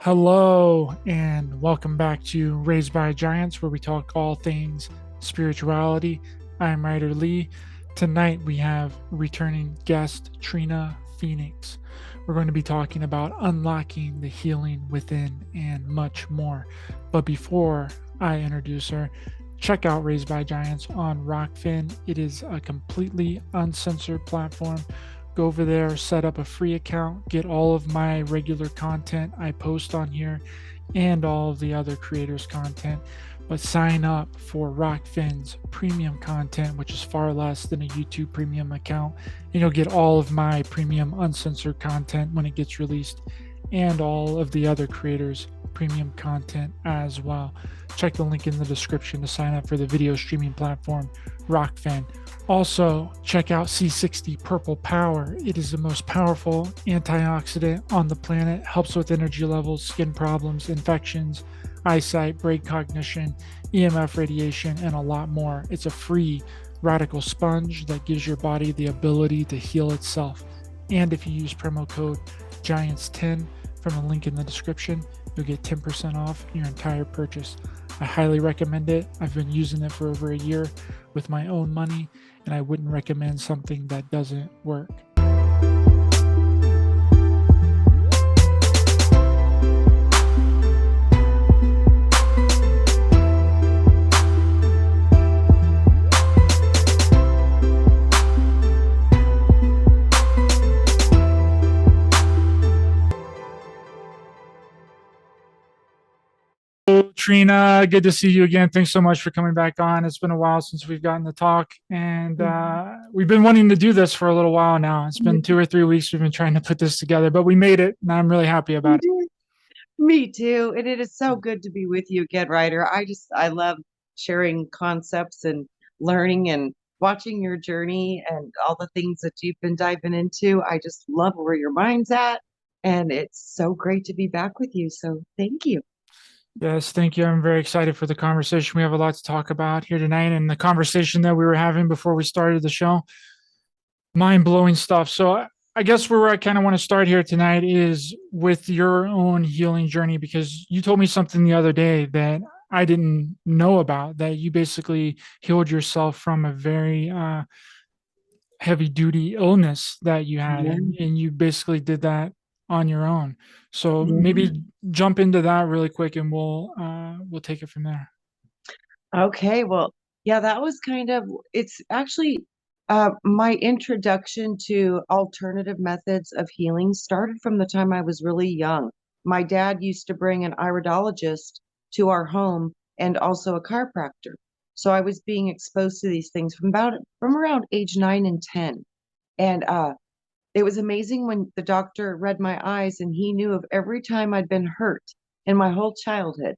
Hello, and welcome back to Raised by Giants, where we talk all things spirituality. I'm Ryder Lee. Tonight we have returning guest Trina Phoenix. We're going to be talking about unlocking the healing within and much more. But before I introduce her, check out Raised by Giants on Rokfin. It is a completely uncensored platform. Go over there, set up a free account, get all of my regular content I post on here and all of the other creators' content. But sign up for Rokfin's premium content, which is far less than a YouTube premium account. And you'll get all of my premium uncensored content when it gets released and all of the other creators' premium content as well. Check the link in the description to sign up for the video streaming platform Rokfin. Also, check out C60 Purple Power. It is the most powerful antioxidant on the planet, helps with energy levels, skin problems, infections, eyesight, brain cognition, EMF radiation, and a lot more. It's a free radical sponge that gives your body the ability to heal itself. And if you use promo code GIANTS10 from the link in the description, you'll get 10% off your entire purchase. I highly recommend it. I've been using it for over a year with my own money, and I wouldn't recommend something that doesn't work. Trina, good to see you again. Thanks so much for coming back on. It's been a while since we've gotten to talk, and we've been wanting to do this for a little while now. It's been 2 or 3 weeks we've been trying to put this together, but we made it, and I'm really happy about it. Me too. And it is so good to be with you again, Ryder. I love sharing concepts and learning and watching your journey and all the things that you've been diving into. I just love where your mind's at. And it's so great to be back with you. So thank you. Yes, thank you. I'm very excited for the conversation. We have a lot to talk about here tonight, and the conversation that we were having before we started the show, mind-blowing stuff. So I guess where I kind of want to start here tonight is with your own healing journey, because you told me something the other day that I didn't know about, that you basically healed yourself from a very heavy duty illness that you had, and you basically did that on your own. So maybe jump into that really quick, and we'll take it from there. Okay, well, yeah, that was it's actually my introduction to alternative methods of healing started from the time I was really young. My dad used to bring an iridologist to our home and also a chiropractor. So I was being exposed to these things from around age 9 and 10. And it was amazing when the doctor read my eyes and he knew of every time I'd been hurt in my whole childhood,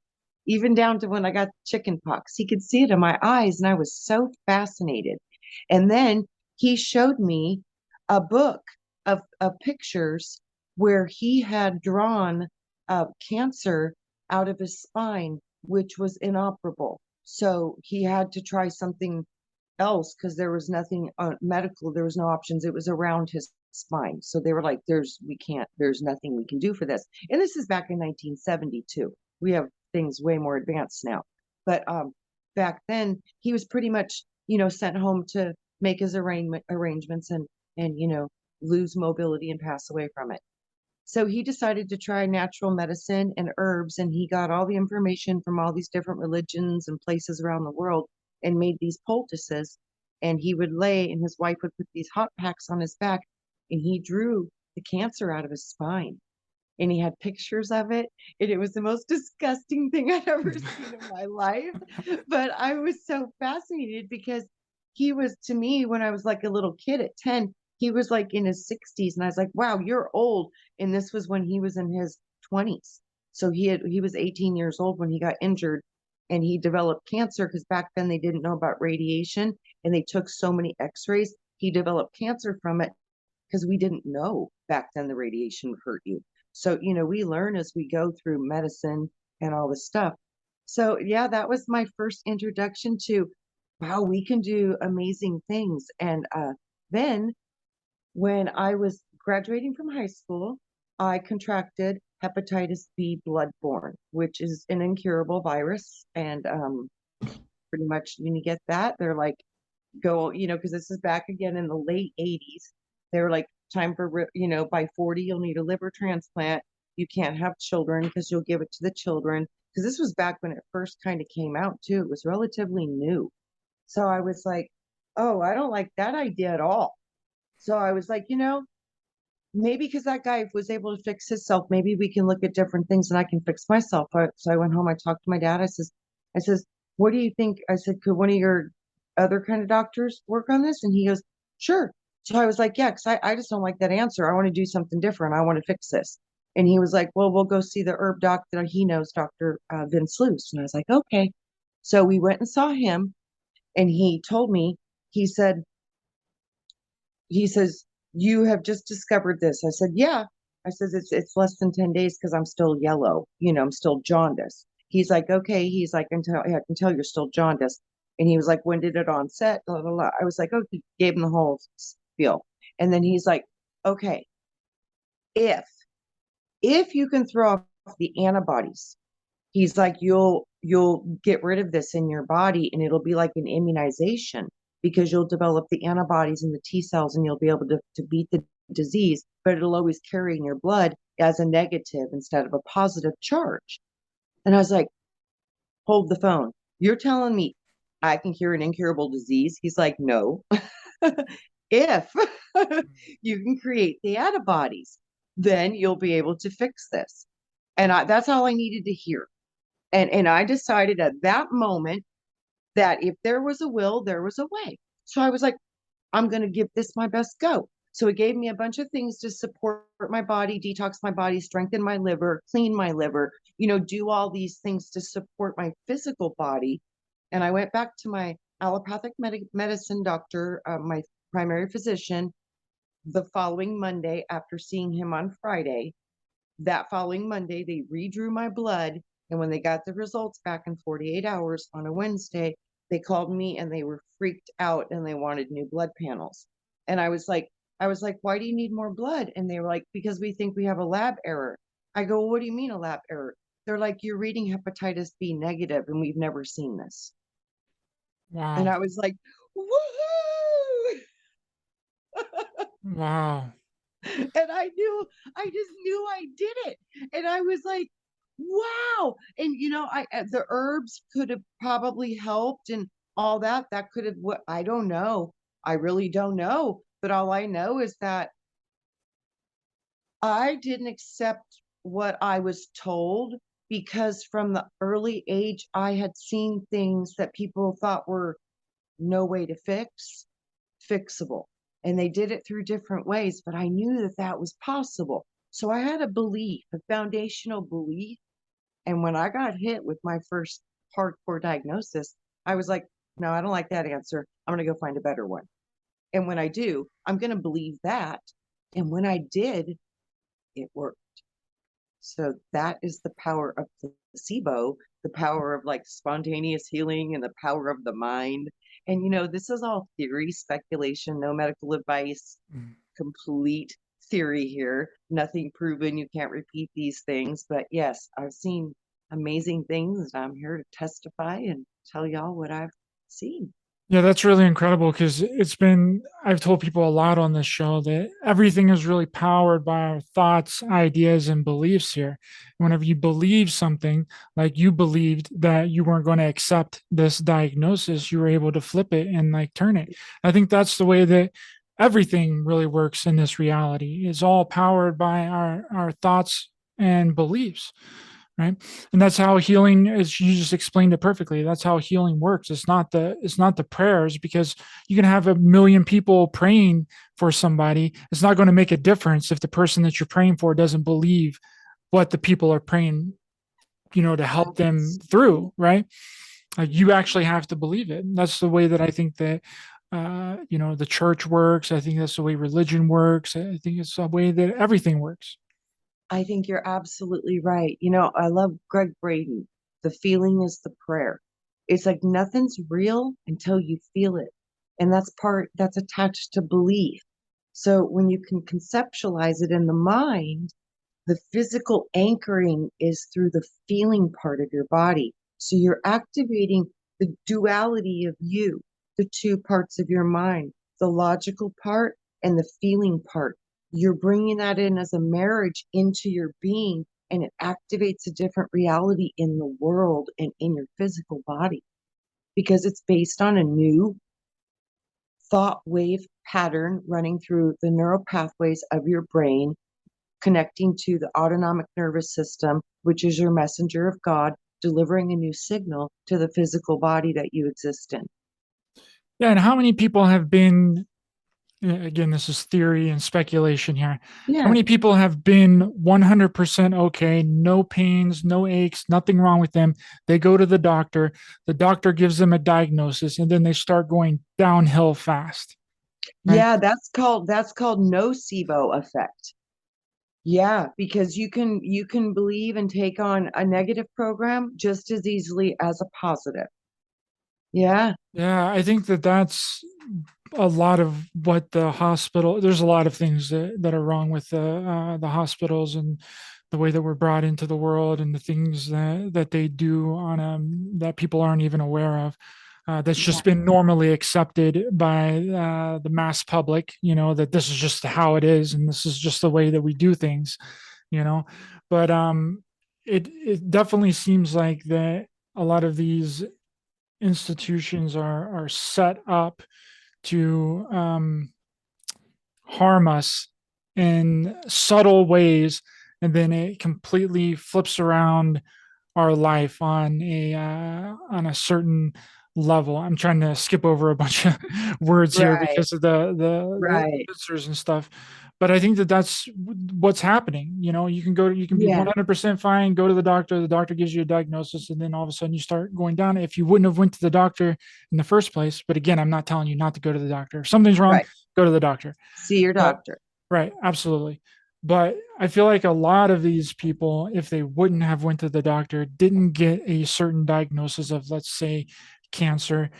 even down to when I got chicken pox. He could see it in my eyes, and I was so fascinated. And then he showed me a book of pictures where he had drawn cancer out of his spine, which was inoperable. So he had to try something else because there was nothing medical. There was no options. It was around his spine. So they were like, there's nothing we can do for this. And this is back in 1972. We have things way more advanced now. But back then he was pretty much, sent home to make his arrangements and, lose mobility and pass away from it. So he decided to try natural medicine and herbs, and he got all the information from all these different religions and places around the world and made these poultices. And he would lay, and his wife would put these hot packs on his back, and he drew the cancer out of his spine. And he had pictures of it, and it was the most disgusting thing I'd ever seen in my life. But I was so fascinated because he was, to me, when I was like a little kid at 10, he was like in his 60s, and I was like, wow, you're old. And this was when he was in his 20s. So he was 18 years old when he got injured, and he developed cancer because back then they didn't know about radiation, and they took so many x-rays. He developed cancer from it because we didn't know back then the radiation would hurt you. So, we learn as we go through medicine and all this stuff. So, yeah, that was my first introduction to, wow, we can do amazing things. And then when I was graduating from high school, I contracted hepatitis B bloodborne, which is an incurable virus. And pretty much when you get that, they're like, go, because this is back again in the late 80s. They were like, time for, by 40, you'll need a liver transplant. You can't have children because you'll give it to the children. Because this was back when it first kind of came out, too. It was relatively new. So I was like, oh, I don't like that idea at all. So I was like, maybe because that guy was able to fix himself, maybe we can look at different things and I can fix myself. So I went home, I talked to my dad. I says, what do you think? I said, could one of your other kind of doctors work on this? And he goes, sure. So I was like, yeah, because I just don't like that answer. I want to do something different. I want to fix this. And he was like, well, we'll go see the herb doc that he knows, Dr. Vince Luce. And I was like, okay. So we went and saw him and he told me, he said, he says, you have just discovered this. I said, yeah. I says, it's less than 10 days because I'm still yellow. I'm still jaundiced. He's like, okay. He's like, I can tell you're still jaundiced. And he was like, when did it onset? Blah, blah, blah. I was like, oh, he gave him the whole spiel. And then he's like, okay, if you can throw off the antibodies, he's like, you'll get rid of this in your body and it'll be like an immunization because you'll develop the antibodies and the T cells and you'll be able to beat the disease, but it'll always carry in your blood as a negative instead of a positive charge. And I was like, hold the phone. You're telling me I can cure an incurable disease? He's like, no. If you can create the antibodies, then you'll be able to fix this. And that's all I needed to hear. And I decided at that moment that if there was a will, there was a way. So I was like, I'm going to give this my best go. So it gave me a bunch of things to support my body, detox my body, strengthen my liver, clean my liver, do all these things to support my physical body. And I went back to my allopathic medicine doctor, my primary physician, the following Monday after seeing him on Friday. That following Monday, they redrew my blood. And when they got the results back in 48 hours on a Wednesday, they called me and they were freaked out and they wanted new blood panels. And I was like, why do you need more blood? And they were like, because we think we have a lab error. I go, well, what do you mean a lab error? They're like, you're reading hepatitis B negative and we've never seen this. And Wow. I was like, woohoo! Wow. And I just knew I did it. And I was like, wow. And the herbs could have probably helped and all that. That could have what I don't know. I really don't know. But all I know is that I didn't accept what I was told because from the early age I had seen things that people thought were no way to fixable. And they did it through different ways, but I knew that that was possible. So I had a belief, a foundational belief. And when I got hit with my first hardcore diagnosis, I was like, no, I don't like that answer. I'm going to go find a better one. And when I do, I'm going to believe that. And when I did, it worked. So that is the power of placebo, the power of like spontaneous healing and the power of the mind. And this is all theory, speculation, no medical advice, complete theory here, nothing proven. You can't repeat these things. But yes, I've seen amazing things and I'm here to testify and tell y'all what I've seen. Yeah, that's really incredible because I've told people a lot on this show that everything is really powered by our thoughts, ideas, and beliefs here. Whenever you believe something, like you believed that you weren't going to accept this diagnosis, you were able to flip it and like turn it. I think that's the way that everything really works in this reality. It's all powered by our thoughts and beliefs, right? And that's how healing is. You just explained it perfectly. That's how healing works. It's not the prayers, because you can have a million people praying for somebody. It's not going to make a difference if the person that you're praying for doesn't believe what the people are praying, to help them through, right? Like, you actually have to believe it. And that's the way that I think that the church works. I think that's the way religion works. I think it's the way that everything works. I think you're absolutely right. I love Greg Braden. The feeling is the prayer. It's like nothing's real until you feel it. And that's attached to belief. So when you can conceptualize it in the mind, The physical anchoring is through the feeling part of your body. So you're activating the duality of you, the two parts of your mind, the logical part and the feeling part. You're bringing that in as a marriage into your being, and it activates a different reality in the world and in your physical body because it's based on a new thought wave pattern running through the neural pathways of your brain, connecting to the autonomic nervous system, which is your messenger of God, delivering a new signal to the physical body that you exist in. Yeah, and how many people have been, again, this is theory and speculation here. How Yeah. many people have been 100% okay, no pains, no aches, nothing wrong with them? They go to the doctor gives them a diagnosis, and then they start going downhill fast, right? Yeah, that's called nocebo effect. Yeah, because you can believe and take on a negative program just as easily as a positive. Yeah. Yeah, I think that that's a lot of what the hospital, there's a lot of things that are wrong with the hospitals and the way that we're brought into the world and the things that they do on that people aren't even aware of. That's Yeah. just been normally accepted by the mass public, that this is just how it is and this is just the way that we do things, you know. But it definitely seems like that a lot of these institutions are set up to harm us in subtle ways, and then it completely flips around our life on a certain level. I'm trying to skip over a bunch of words here Right. because of the Right. answers and stuff. But I think that that's what's happening. You can be Yeah. 100% fine, go to the doctor gives you a diagnosis, and then all of a sudden you start going down. If you wouldn't have went to the doctor in the first place, but again, I'm not telling you not to go to the doctor. If something's wrong, Right. go to the doctor. See your But doctor. right, absolutely. But I feel like a lot of these people, if they wouldn't have went to the doctor, didn't get a certain diagnosis of, let's say, cancer,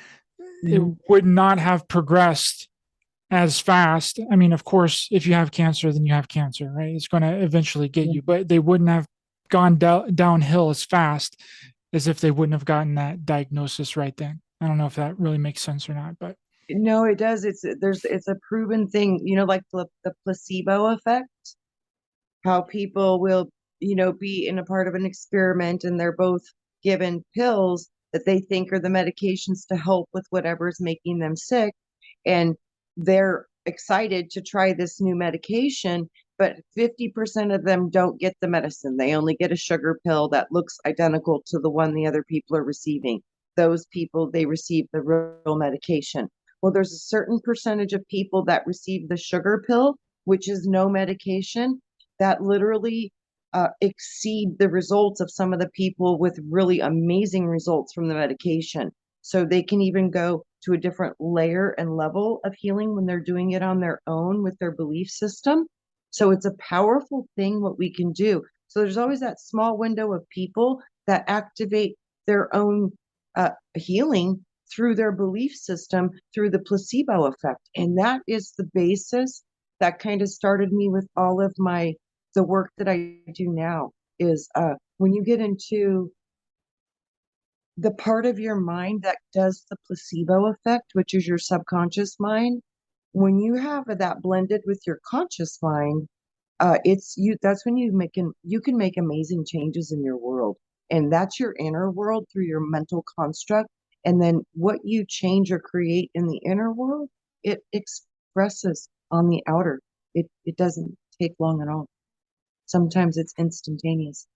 it Mhm. would not have progressed as fast. I mean, of course, if you have cancer, then you have cancer, right? It's going to eventually get Yeah. you, but they wouldn't have gone downhill as fast as if they wouldn't have gotten that diagnosis right then. I don't know if that really makes sense or not, but No, it does. It's a proven thing, like the placebo effect, how people will, be in a part of an experiment and they're both given pills that they think are the medications to help with whatever's making them sick. And they're excited to try this new medication, but 50% of them don't get the medicine. They only get a sugar pill that looks identical to the one the other people are receiving. Those people, they receive the real medication. Well, there's a certain percentage of people that receive the sugar pill, which is no medication, that literally exceed the results of some of the people with really amazing results from the medication. So they can even go to a different layer and level of healing when they're doing it on their own with their belief system. So it's a powerful thing what we can do. So there's always that small window of people that activate their own healing through their belief system, through the placebo effect. And that is the basis that kind of started me with all of the work that I do now is when you get into the part of your mind that does the placebo effect, which is your subconscious mind, when you have that blended with your conscious mind, it's you that's when you can make amazing changes in your world. And that's your inner world through your mental construct. And then what you change or create in the inner world, it expresses on the outer. It doesn't take long at all. Sometimes it's instantaneous.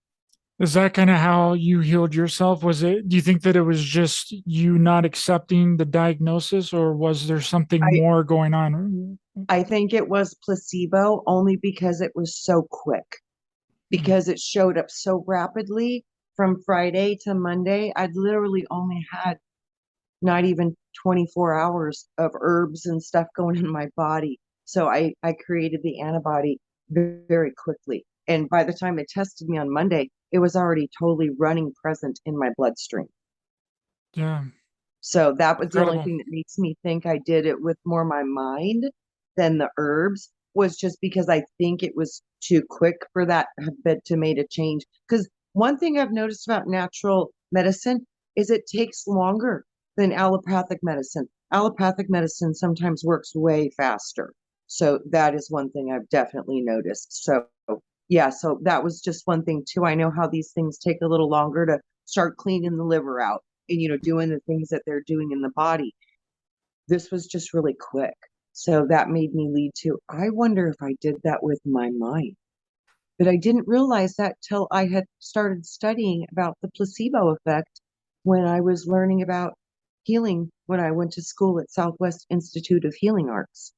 is that kind of how you healed yourself? Do you think that it was just you not accepting the diagnosis, or was there something I more going on? I think it was placebo only because it was so quick, Mm. because it showed up so rapidly from Friday to Monday. I'd literally only had not even 24 hours of herbs and stuff going in my body. So I created the antibody very quickly. And by the time it tested me on Monday, it was already totally running present in my bloodstream. Yeah, So that was the only incredible. thing that makes me think I did it with more my mind than the herbs. was just because I think it was too quick for that habit to made a change. Because one thing I've noticed about natural medicine is it takes longer than allopathic medicine. Allopathic medicine sometimes works way faster. So that is one thing I've definitely noticed. So yeah, so that was just one thing too. I know how these things take a little longer to start cleaning the liver out and doing the things that they're doing in the body. This was just really quick. So that made me lead to, I wonder if I did that with my mind. But I didn't realize that till I had started studying about the placebo effect when I was learning about healing when I went to school at Southwest Institute of Healing Arts.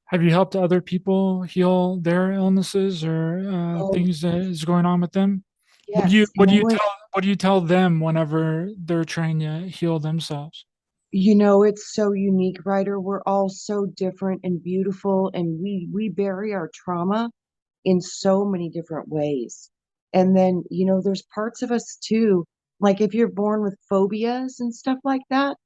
Have you helped other people heal their illnesses or Oh, things that is going on with them? yes. What do you tell them whenever they're trying to heal themselves? It's so unique, Ryder. We're all so different and beautiful, and we bury our trauma in so many different ways. And then, there's parts of us too, like if you're born with phobias and stuff like that,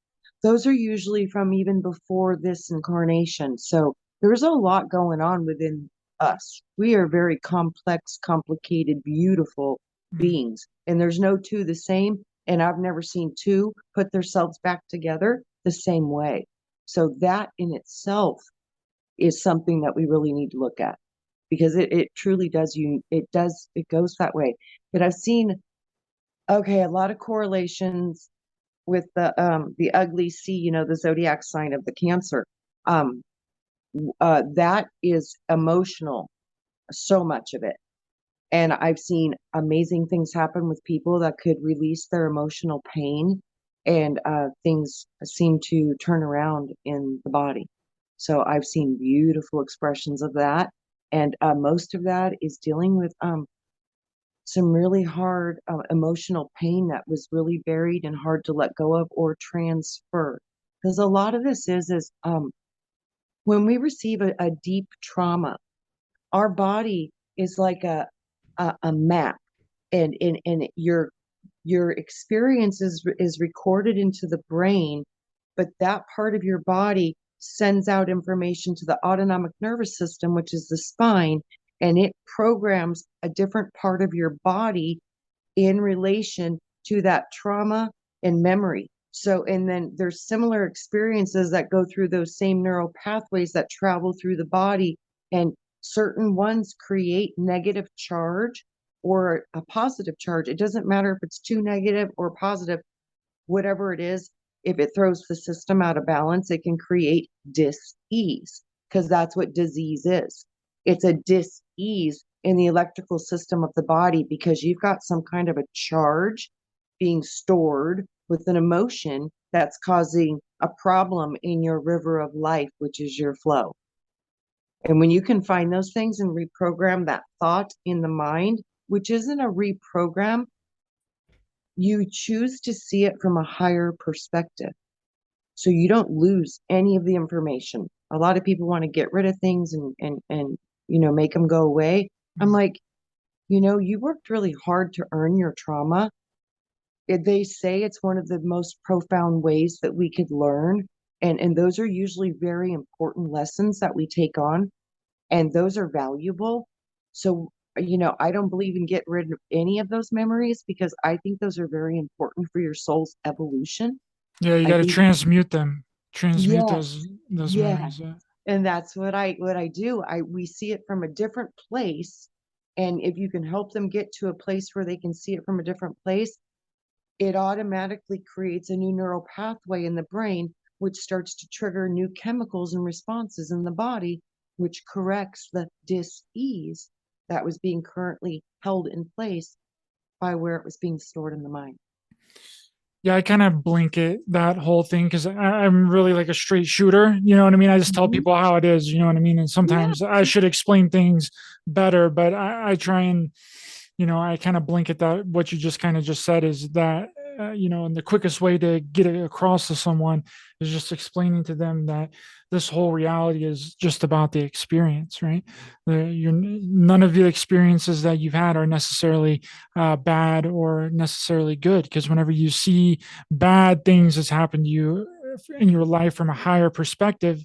those are usually from even before this incarnation. So there's a lot going on within us. We are very complex, complicated, beautiful Mm. beings, and there's no two the same. And I've never seen two put themselves back together the same way. So that in itself is something that we really need to look at because it truly does it goes that way. But I've seen a lot of correlations with the ugly C, the zodiac sign of the Cancer. Um that is emotional, so much of it. And I've seen amazing things happen with people that could release their emotional pain, and things seem to turn around in the body. So I've seen beautiful expressions of that. And most of that is dealing with some really hard emotional pain that was really buried and hard to let go of or transfer. Because a lot of this is when we receive a deep trauma, our body is like a map, and your experience is recorded into the brain, but that part of your body sends out information to the autonomic nervous system, which is the spine, and it programs a different part of your body in relation to that trauma and memory. So, and then there's similar experiences that go through those same neural pathways that travel through the body, and certain ones create negative charge or a positive charge. It doesn't matter if it's too negative or positive, whatever it is. If it throws the system out of balance, it can create dis-ease, because that's what disease is. It's a dis-ease in the electrical system of the body because you've got some kind of a charge being stored with an emotion that's causing a problem in your river of life, which is your flow. And when you can find those things and reprogram that thought in the mind, which isn't a reprogram, you choose to see it from a higher perspective. So you don't lose any of the information. A lot of people want to get rid of things and make them go away. I'm Mm. like, you worked really hard to earn your trauma. They say it's one of the most profound ways that we could learn. And those are usually very important lessons that we take on, and those are valuable. So, I don't believe in getting rid of any of those memories because I think those are very important for your soul's evolution. Yeah, you I got to think, transmute yes, those yes. memories. Yeah. And that's what I do. We see it from a different place. And if you can help them get to a place where they can see it from a different place, it automatically creates a new neural pathway in the brain, which starts to trigger new chemicals and responses in the body, which corrects the dis-ease that was being currently held in place by where it was being stored in the mind. Yeah, I kind of blanket that whole thing because I'm really like a straight shooter. You know what I mean? I just tell Mhm. people how it is. You know what I mean? And Yeah. sometimes I should explain things better, but I try and, I kind of blanket that. What you just kind of just said is that, and the quickest way to get it across to someone is just explaining to them that this whole reality is just about the experience, right? None of the experiences that you've had are necessarily bad or necessarily good, because whenever you see bad things that's happened to you in your life from a higher perspective,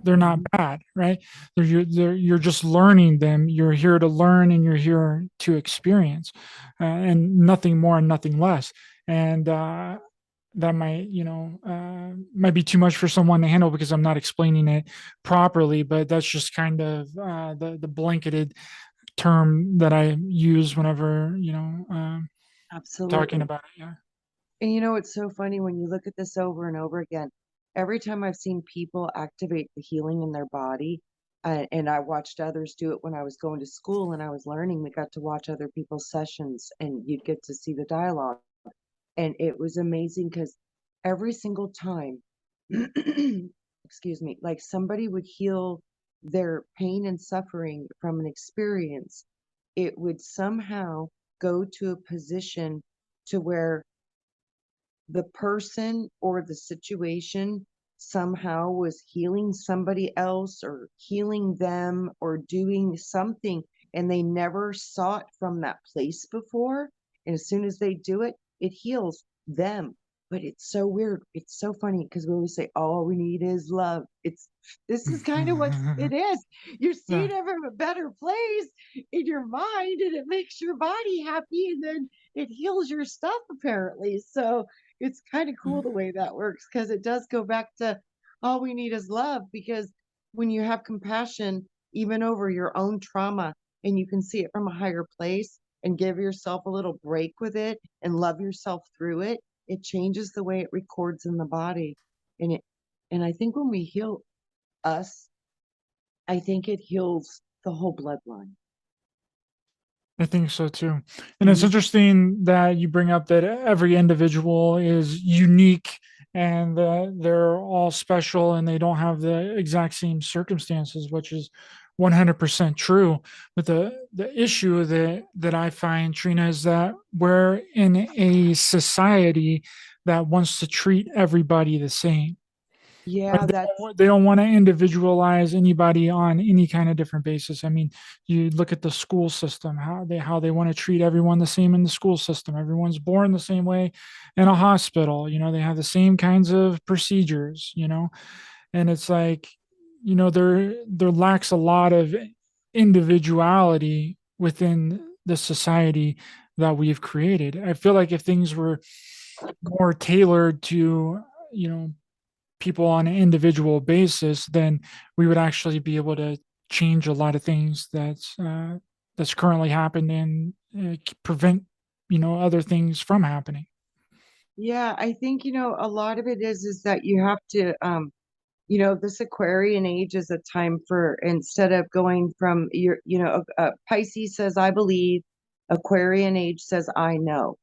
they're not Mhm. bad, right? You're just learning them. You're here to learn and you're here to experience, and nothing more and nothing less. And that might, might be too much for someone to handle because I'm not explaining it properly. But that's just kind of the blanketed term that I use whenever talking Absolutely. about it. Yeah. And it's so funny when you look at this over and over again. Every time I've seen people activate the healing in their body, and I watched others do it when I was going to school and I was learning, we got to watch other people's sessions and you'd get to see the dialogue. And it was amazing because every single time, excuse me, like somebody would heal their pain and suffering from an experience, it would somehow go to a position to where the person or the situation somehow was healing somebody else or healing them or doing something, and they never saw it from that place before. And as soon as they do it, it heals them. But it's so weird. It's so funny because we always say all we need is love. It's This is kind of what it is. You're Yeah. seeing it from a better place in your mind, and it makes your body happy, and then it heals your stuff apparently. So it's kind of cool the way that works because it does go back to all we need is love. Because when you have compassion, even over your own trauma, and you can see it from a higher place and give yourself a little break with it and love yourself through it, it changes the way it records in the body. And I think when we heal us, I think it heals the whole bloodline. I think so too. And it's Mhm. interesting that you bring up that every individual is unique and they're all special and they don't have the exact same circumstances, which is 100% true. But the issue that I find, Trina, is that we're in a society that wants to treat everybody the same. Yeah, that's They don't want to individualize anybody on any kind of different basis. I mean, you look at the school system, how they want to treat everyone the same in the school system. Everyone's born the same way in a hospital. They have the same kinds of procedures. And it's like, there lacks a lot of individuality within the society that we've created. I feel like if things were more tailored to, you know people on an individual basis, then we would actually be able to change a lot of things that's currently happening and prevent other things from happening. yeah, I think a lot of it is that you have to this Aquarian age is a time for, instead of going from Pisces says I believe, Aquarian age says I know.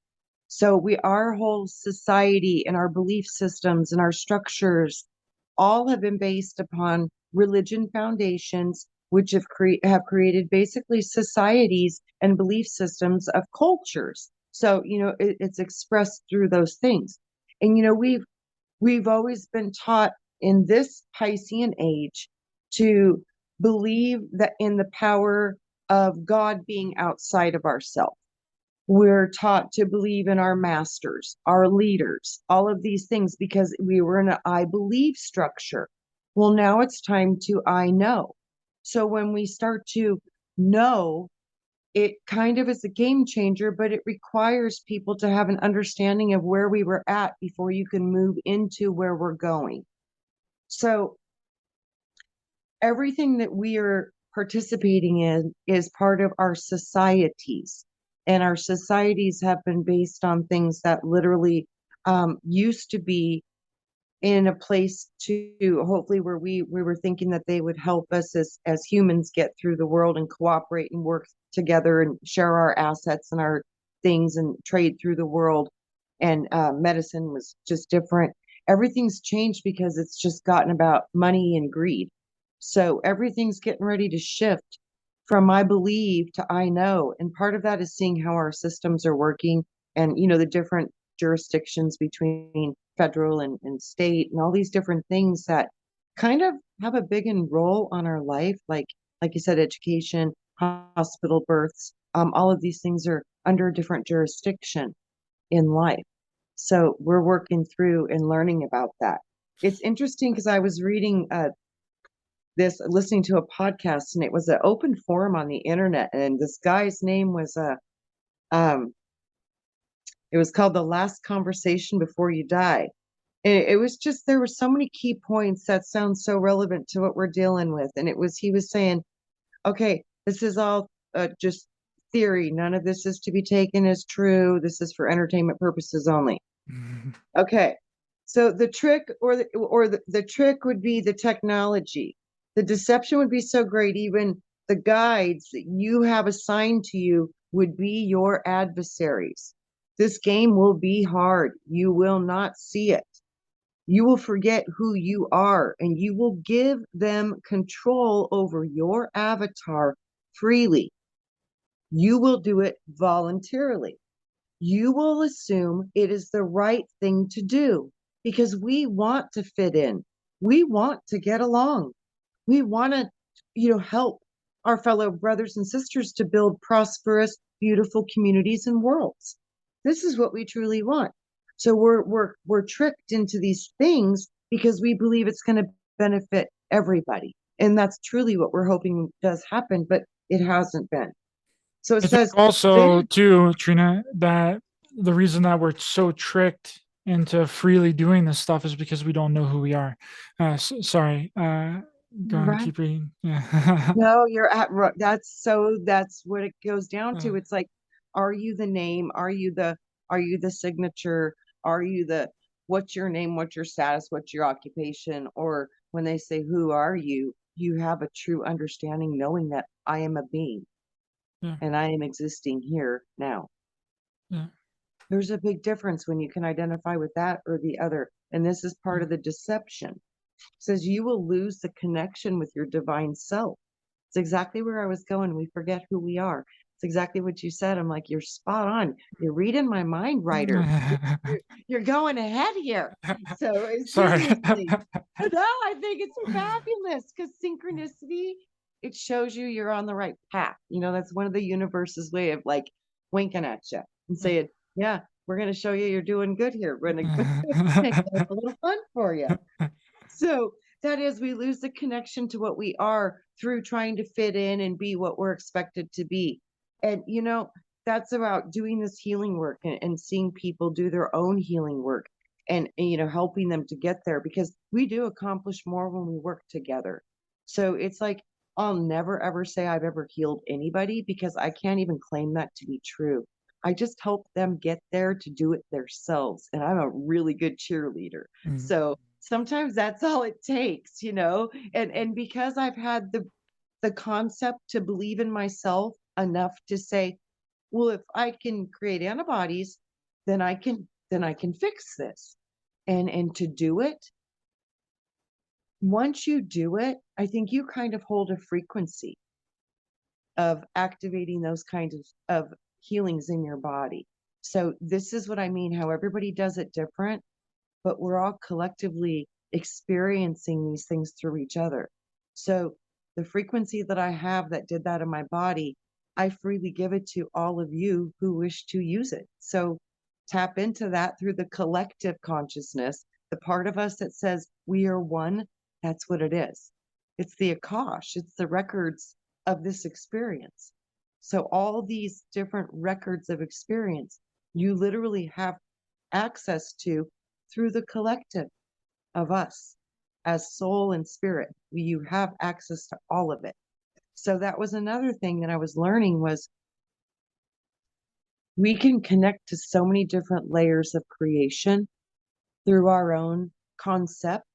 So our whole society and our belief systems and our structures all have been based upon religion foundations, which have created basically societies and belief systems of cultures. So it's expressed through those things. And we've always been taught in this Piscean age to believe that in the power of God being outside of ourselves. We're taught to believe in our masters, our leaders, all of these things because we were in an I believe structure. Well, now it's time to I know. So when we start to know, it kind of is a game changer, but it requires people to have an understanding of where we were at before you can move into where we're going. So everything that we are participating in is part of our societies. And our societies have been based on things that literally used to be in a place to hopefully where we were thinking that they would help us as humans get through the world and cooperate and work together and share our assets and our things and trade through the world. And medicine was just different. Everything's changed because it's just gotten about money and greed. So everything's getting ready to shift from I believe to I know. And part of that is seeing how our systems are working and the different jurisdictions between federal and state and all these different things that kind of have a big role on our life, like you said, education, hospital births, all of these things are under a different jurisdiction in life. So we're working through and learning about that. It's interesting because I was reading listening to a podcast, and it was an open forum on the internet, and this guy's name was um it was called The Last Conversation Before You Die. And it was just, there were so many key points that sound so relevant to what we're dealing with. And he was saying, okay, this is all just theory. None of this is to be taken as true. This is for entertainment purposes only. Okay. So the trick the trick would be the technology. The deception would be so great, even the guides that you have assigned to you would be your adversaries. This game will be hard. You will not see it. You will forget who you are, and you will give them control over your avatar freely. You will do it voluntarily. You will assume it is the right thing to do because we want to fit in. We want to get along. We want to, help our fellow brothers and sisters to build prosperous, beautiful communities and worlds. This is what we truly want. So we're tricked into these things because we believe it's going to benefit everybody. And that's truly what we're hoping does happen, but it hasn't been. So it I says think also too, Trina, that the reason that we're so tricked into freely doing this stuff is because we don't know who we are. Sorry. Go ahead and right. keep reading. Yeah. No, that's what it goes down to. It's like, are you the name? Are you the signature? Are you what's your name? What's your status? What's your occupation? Or when they say, who are you? You have a true understanding, knowing that I am a being Yeah. and I am existing here now. Yeah. There's a big difference when you can identify with that or the other. And this is part of the deception. It says you will lose the connection with your divine self. It's exactly where I was going. We forget who we are. It's exactly what you said. I'm like, you're spot on. You're reading my mind, Ryder. You're going ahead here. So Sorry. seriously, no, I think it's fabulous because synchronicity, it shows you are on the right path. That's one of the universe's way of like winking at you and saying, yeah, we're going to show you you're doing good here. We're going to make it a little fun for you. So that is, we lose the connection to what we are through trying to fit in and be what we're expected to be. And, that's about doing this healing work and seeing people do their own healing work and, helping them to get there, because we do accomplish more when we work together. So it's like, I'll never ever say I've ever healed anybody because I can't even claim that to be true. I just help them get there to do it themselves. And I'm a really good cheerleader. So sometimes that's all it takes, and because I've had the concept to believe in myself enough to say, well, if I can create antibodies, then I can fix this. And to do it, once you do it, I think you kind of hold a frequency of activating those kinds of healings in your body. So this is what I mean, how everybody does it different, but we're all collectively experiencing these things through each other. So the frequency that I have that did that in my body, I freely give it to all of you who wish to use it. So tap into that through the collective consciousness, the part of us that says we are one. That's what it is. It's the Akash, it's the records of this experience. So all these different records of experience, you literally have access to through the collective of us as soul and spirit. You have access to all of it. So that was another thing that I was learning, was we can connect to so many different layers of creation through our own concept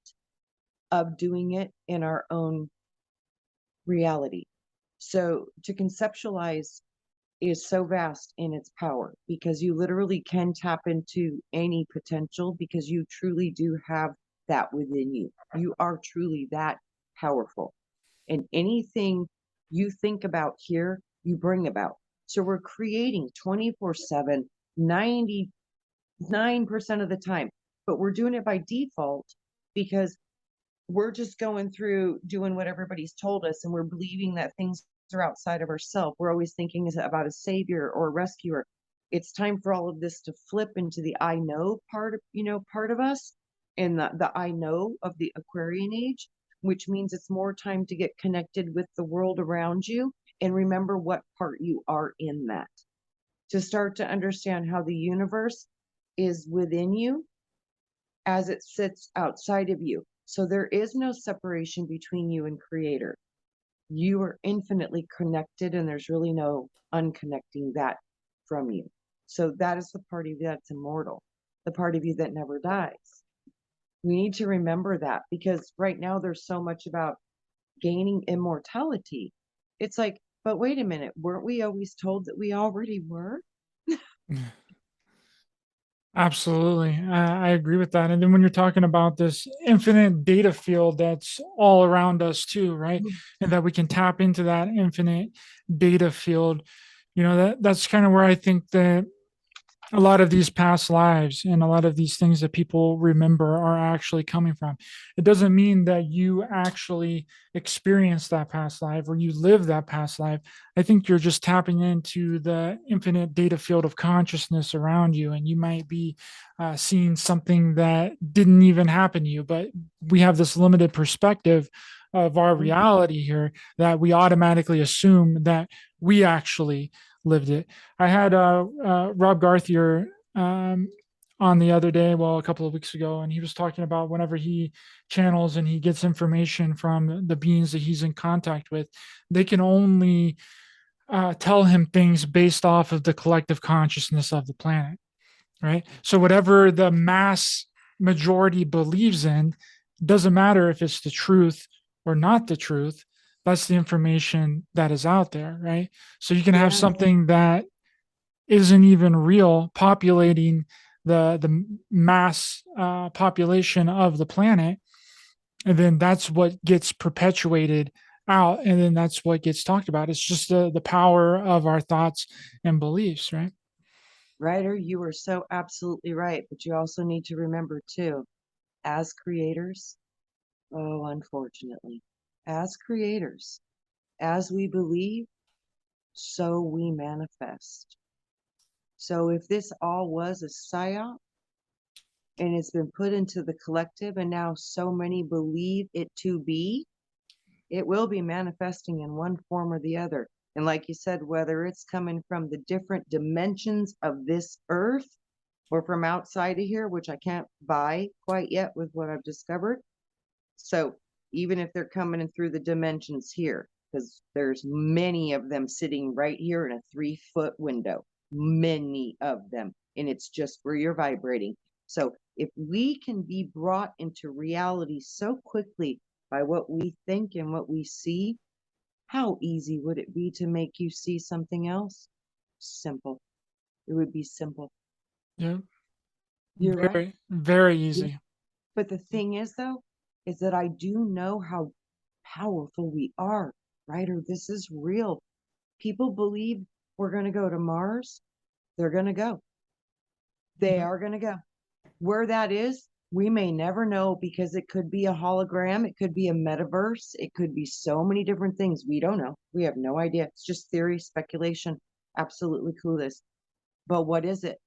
of doing it in our own reality. So to conceptualize is so vast in its power, because you literally can tap into any potential, because you truly do have that within you. You are truly that powerful. And anything you think about here, you bring about. So we're creating 24/7, 99% of the time, but we're doing it by default because we're just going through doing what everybody's told us, and we're believing that things are outside of ourselves. We're always thinking about a savior or a rescuer. It's time for all of this to flip into the I know part of us, and the I know of the Aquarian age. which means it's more time to get connected with the world around you and remember what part you are in that. To start to understand how the universe is within you as it sits outside of you. So there is no separation between you and Creator. You are infinitely connected, and there's really no unconnecting that from you. So that is the part of you that's immortal, the part of you that never dies. We need to remember that, because right now there's so much about gaining immortality. It's like, but wait a minute, weren't we always told that we already were? Absolutely. I agree with that. And then when you're talking about this infinite data field that's all around us too, right? And that we can tap into that infinite data field, that's kind of where I think that a lot of these past lives and a lot of these things that people remember are actually coming from. It doesn't mean that you actually experience that past life or you live that past life. I think you're just tapping into the infinite data field of consciousness around you, and you might be seeing something that didn't even happen to you, but we have this limited perspective of our reality here that we automatically assume that we actually lived it. I had Rob Garthier on the other day, well, a couple of weeks ago, and he was talking about whenever he channels and he gets information from the beings that he's in contact with, they can only tell him things based off of the collective consciousness of the planet, right? So whatever the mass majority believes in, doesn't matter if it's the truth or not the truth. That's the information that is out there, right? So you can have something that isn't even real populating the mass population of the planet, and then that's what gets perpetuated out, and then that's what gets talked about. It's just the power of our thoughts and beliefs, right? Ryder, you are so absolutely right. But you also need to remember, too, as creators, oh, unfortunately, as creators, as we believe, so we manifest. So if this all was a psyop and it's been put into the collective, and now so many believe it to be, it will be manifesting in one form or the other. And like you said, whether it's coming from the different dimensions of this earth or from outside of here, which I can't buy quite yet with what I've discovered. So even if they're coming in through the dimensions here, because there's many of them sitting right here in a 3-foot window, many of them, and it's just where you're vibrating. So if we can be brought into reality so quickly by what we think and what we see, how easy would it be to make you see something else? Simple. It would be simple. Yeah. You're right. Very, very easy. But the thing is, though, is that I do know how powerful we are, right? Or this is real. People believe we're going to go to Mars. They're going to go. They are going to go. Where that is, we may never know, because it could be a hologram. It could be a metaverse. It could be so many different things. We don't know. We have no idea. It's just theory, speculation, absolutely clueless. But what is it?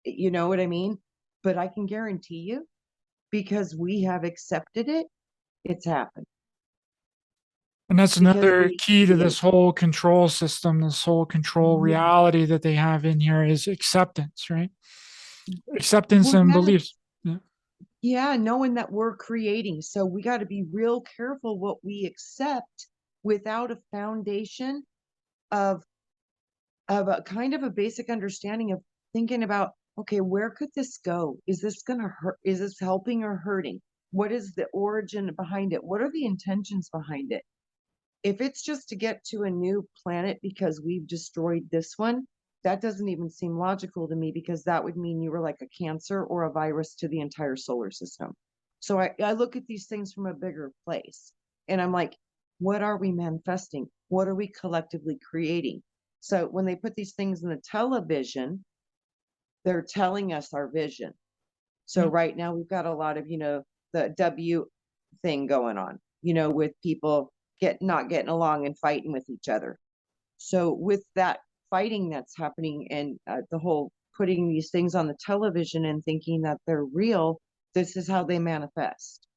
You know what I mean? But I can guarantee you, because we have accepted it, it's happened. And that's Because another we key to see it. this whole control system, this whole control reality that they have in here is acceptance, right? Acceptance Well, and yeah, beliefs. Yeah. yeah, knowing that we're creating. So we got to be real careful what we accept without a foundation of a kind of a basic understanding of thinking about, okay, where could this go? Is this going to hurt? Is this helping or hurting? What is the origin behind it? What are the intentions behind it? If it's just to get to a new planet because we've destroyed this one, that doesn't even seem logical to me, because that would mean you were like a cancer or a virus to the entire solar system. So I look at these things from a bigger place, and I'm like, what are we manifesting? What are we collectively creating? So when they put these things in the television, they're telling us our vision. So right now we've got a lot of, the W thing going on, with people not getting along and fighting with each other. So with that fighting that's happening, and the whole putting these things on the television and thinking that they're real, this is how they manifest.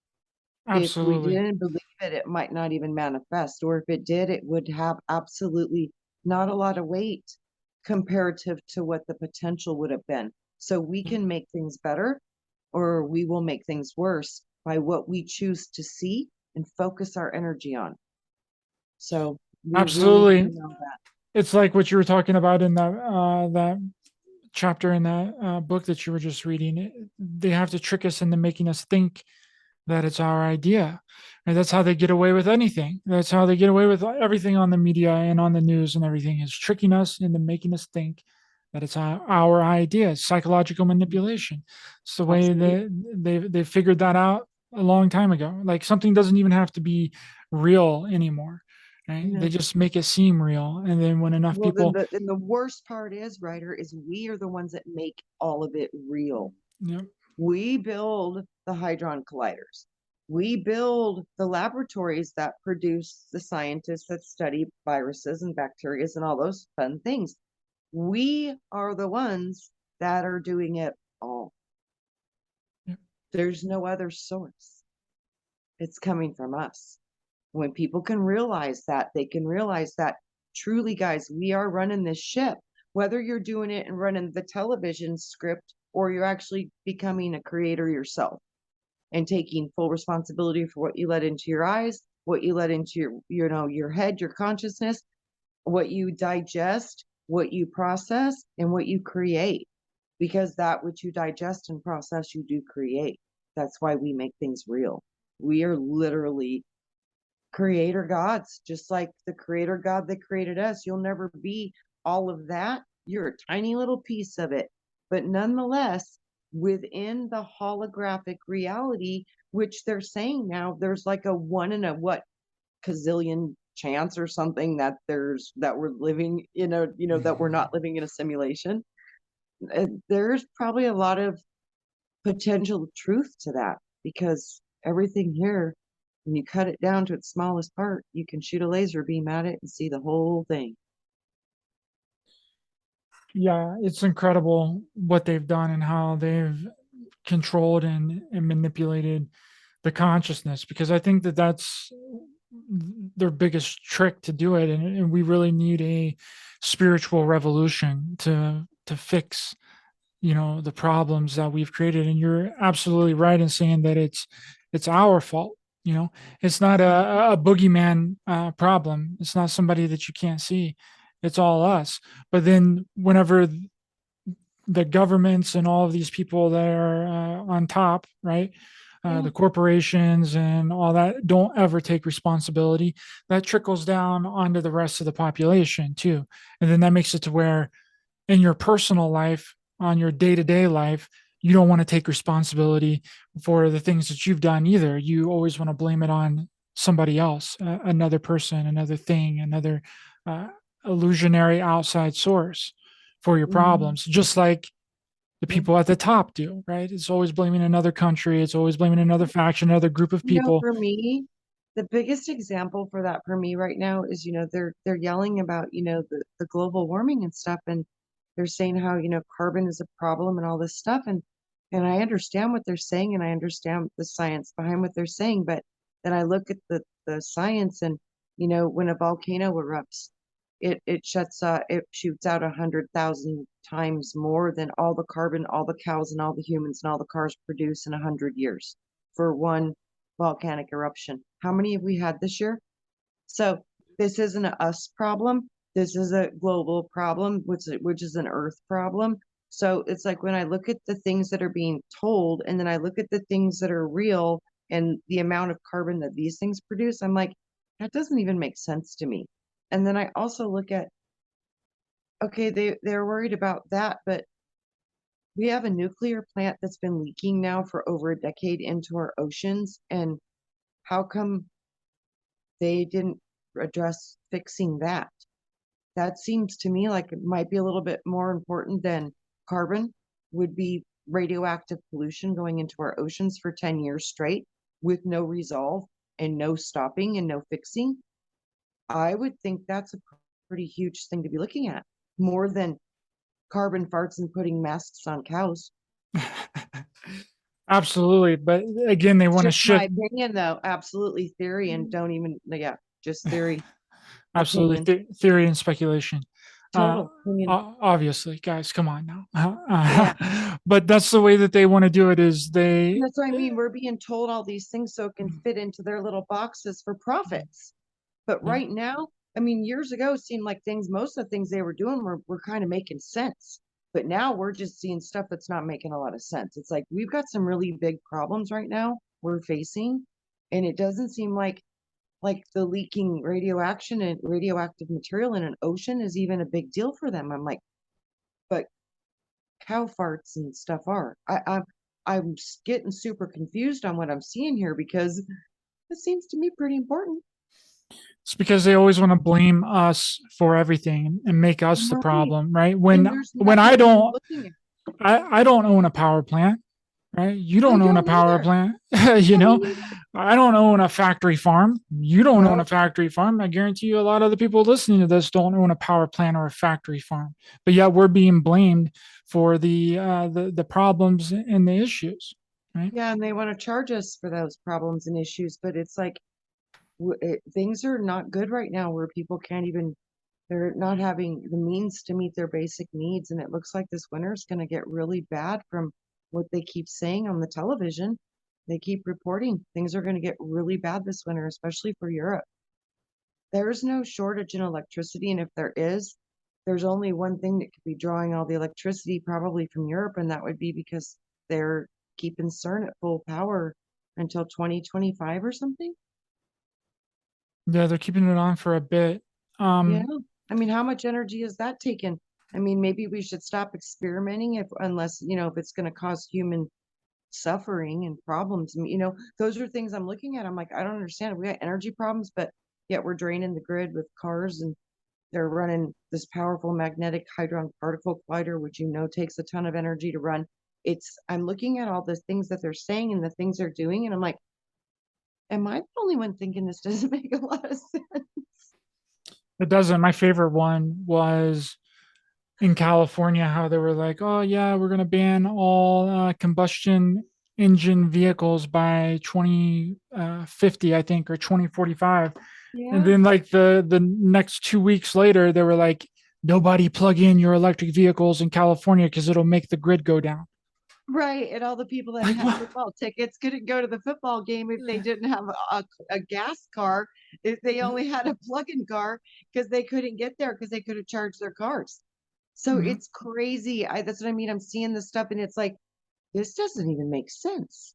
If we Absolutely. didn't believe it, it might not even manifest, or if it did, it would have absolutely not a lot of weight comparative to what the potential would have been. So we Yeah. can make things better, or we will make things worse by what we choose to see and focus our energy on. So we really need to Absolutely. know that. It's like what you were talking about in that chapter in that book that you were just reading. They have to trick us into making us think that it's our idea. And that's how they get away with anything. That's how they get away with everything on the media and on the news and everything, is tricking us into making us think that it's our idea. It's psychological manipulation. It's the way Absolutely. that they figured that out a long time ago. Like something doesn't even have to be real anymore. Right? They Yeah. just make it seem real. And then when enough Well, then people, the worst part is, Ryder, is we are the ones that make all of it real. you know, We build the Hadron Colliders. We build the laboratories that produce the scientists that study viruses and bacteria and all those fun things. We are the ones that are doing it all. yeah, There's no other source. It's coming from us. When people can realize that, they can realize that truly, guys, we are running this ship. Whether you're doing it and running the television script or you're actually becoming a creator yourself and taking full responsibility for what you let into your eyes, what you let into your head, your consciousness, what you digest, what you process, and what you create. Because that which you digest and process, you do create. That's why we make things real. We are literally creator gods, just like the creator God that created us. You'll never be all of that. You're a tiny little piece of it. But nonetheless, within the holographic reality, which they're saying now, there's like a one in a what gazillion chance or something that we're living in a, that we're not living in a simulation. There's probably a lot of potential truth to that, because everything here, when you cut it down to its smallest part, you can shoot a laser beam at it and see the whole thing. yeah, it's incredible what they've done and how they've controlled and manipulated the consciousness, because I think that that's their biggest trick to do it. And we really need a spiritual revolution to fix, the problems that we've created. And you're absolutely right in saying that it's our fault. It's not a boogeyman problem. It's not somebody that you can't see. It's all us. But then whenever the governments and all of these people that are on top, right? Yeah. The corporations and all that don't ever take responsibility. That trickles down onto the rest of the population too. And then that makes it to where in your personal life, on your day to day life, you don't want to take responsibility for the things that you've done either. You always want to blame it on somebody else, another person, another thing, another uh, illusionary outside source for your Mm-hmm. problems, just like the Yeah. people at the top do, right? It's always blaming another country. It's always blaming another faction, another group of people. For me, the biggest example for that for me right now is, they're yelling about, the global warming and stuff, and they're saying how, carbon is a problem and all this stuff. And I understand what they're saying, and I understand the science behind what they're saying, but then I look at the science, and, when a volcano erupts, it shoots out 100,000 times more than all the carbon all the cows and all the humans and all the cars produce in 100 years for one volcanic eruption. How many have we had this year? So this isn't a us problem. This is a global problem, which is an earth problem. So it's like when I look at the things that are being told, and then I look at the things that are real and the amount of carbon that these things produce, I'm like, that doesn't even make sense to me. And then I also look at, okay, they're worried about that, but we have a nuclear plant that's been leaking now for over a decade into our oceans. And how come they didn't address fixing that? That seems to me like it might be a little bit more important than carbon would be radioactive pollution going into our oceans for 10 years straight with no resolve and no stopping and no fixing. I would think that's a pretty huge thing to be looking at, more than carbon farts and putting masks on cows. Absolutely. But again, they It's want to just my shift. opinion, though. Absolutely theory, and don't even, yeah, just theory, Absolutely, opinion, theory and speculation. Uh, total opinion. Obviously, guys, come on now. Yeah. But that's the way that they want to do it. Is they? That's what I mean. We're being told all these things so it can fit into their little boxes for profits. But Yeah. right now, I mean, years ago, it seemed like most of the things they were doing were kind of making sense. But now we're just seeing stuff that's not making a lot of sense. It's like we've got some really big problems right now we're facing. And it doesn't seem like the leaking radioaction and radioactive material in an ocean is even a big deal for them. I'm like, but cow farts and stuff are. I'm getting super confused on what I'm seeing here because it seems to me pretty important. It's because they always want to blame us for everything and make us the Right. problem, right? And there's When nothing I even don't, looking at. I don't own a power plant, right? You I don't own a don't power either. plant. Yeah, me You know, neither. I don't own a factory farm. You don't own a No, factory farm. I guarantee you a lot of the people listening to this don't own a power plant or a factory farm. But yet we're being blamed for the problems and the issues, right? yeah, and they want to charge us for those problems and issues, but it's like things are not good right now where people can't even, they're not having the means to meet their basic needs. And it looks like this winter is going to get really bad from what they keep saying on the television. They keep reporting things are going to get really bad this winter, especially for Europe. There's no shortage in electricity, and if there is, there's only one thing that could be drawing all the electricity, probably from Europe, and that would be because they're keeping CERN at full power until 2025 or something. Yeah, they're keeping it on for a bit. Yeah. Um, I mean, how much energy is that taken? I mean, maybe we should stop experimenting if, unless, if it's going to cause human suffering and problems. I mean, those are things I'm looking at. I'm like, I don't understand. We got energy problems, but yet we're draining the grid with cars, and they're running this powerful magnetic hadron particle collider, which takes a ton of energy to run. I'm looking at all the things that they're saying and the things they're doing, and I'm like, am I the only one thinking this doesn't make a lot of sense? it doesn't. My favorite one was in California, how they were like, oh, yeah, we're going to ban all combustion engine vehicles by 2050, I think, or 2045. And Yeah. then, like, the next 2 weeks later, they were like, nobody plug in your electric vehicles in California because it'll make the grid go down. Right. And all the people that Like, had what? football tickets couldn't go to the football game if they didn't have a gas car, if they only had a plug-in car because they couldn't get there because they couldn't charge their cars. So Mhm. it's crazy. That's what I mean. I'm seeing this stuff and it's like, this doesn't even make sense.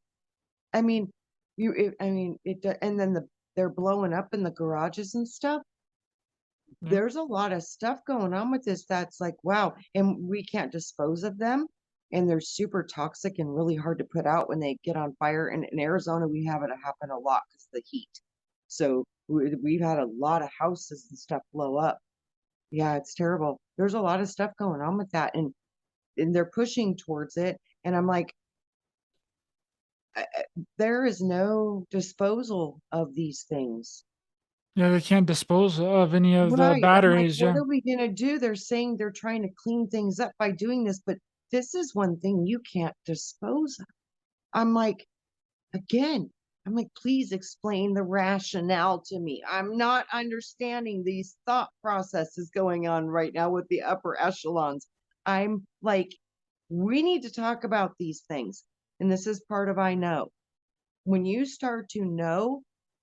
I mean, and then they're blowing up in the garages and stuff. Yeah. There's a lot of stuff going on with this that's like, wow, and we can't dispose of them. And they're super toxic and really hard to put out when they get on fire. And in Arizona, we have it happen a lot because of the heat. So we've had a lot of houses and stuff blow up. Yeah, it's terrible. There's a lot of stuff going on with that, and they're pushing towards it. And I'm like, there is no disposal of these things. Yeah, they can't dispose of any of the Right. I'm like, batteries. what Yeah. are we going to do? They're saying they're trying to clean things up by doing this, but this is one thing you can't dispose of. I'm like, again, I'm like, please explain the rationale to me. I'm not understanding these thought processes going on right now with the upper echelons. I'm like, we need to talk about these things. And this is part of I know. When you start to know,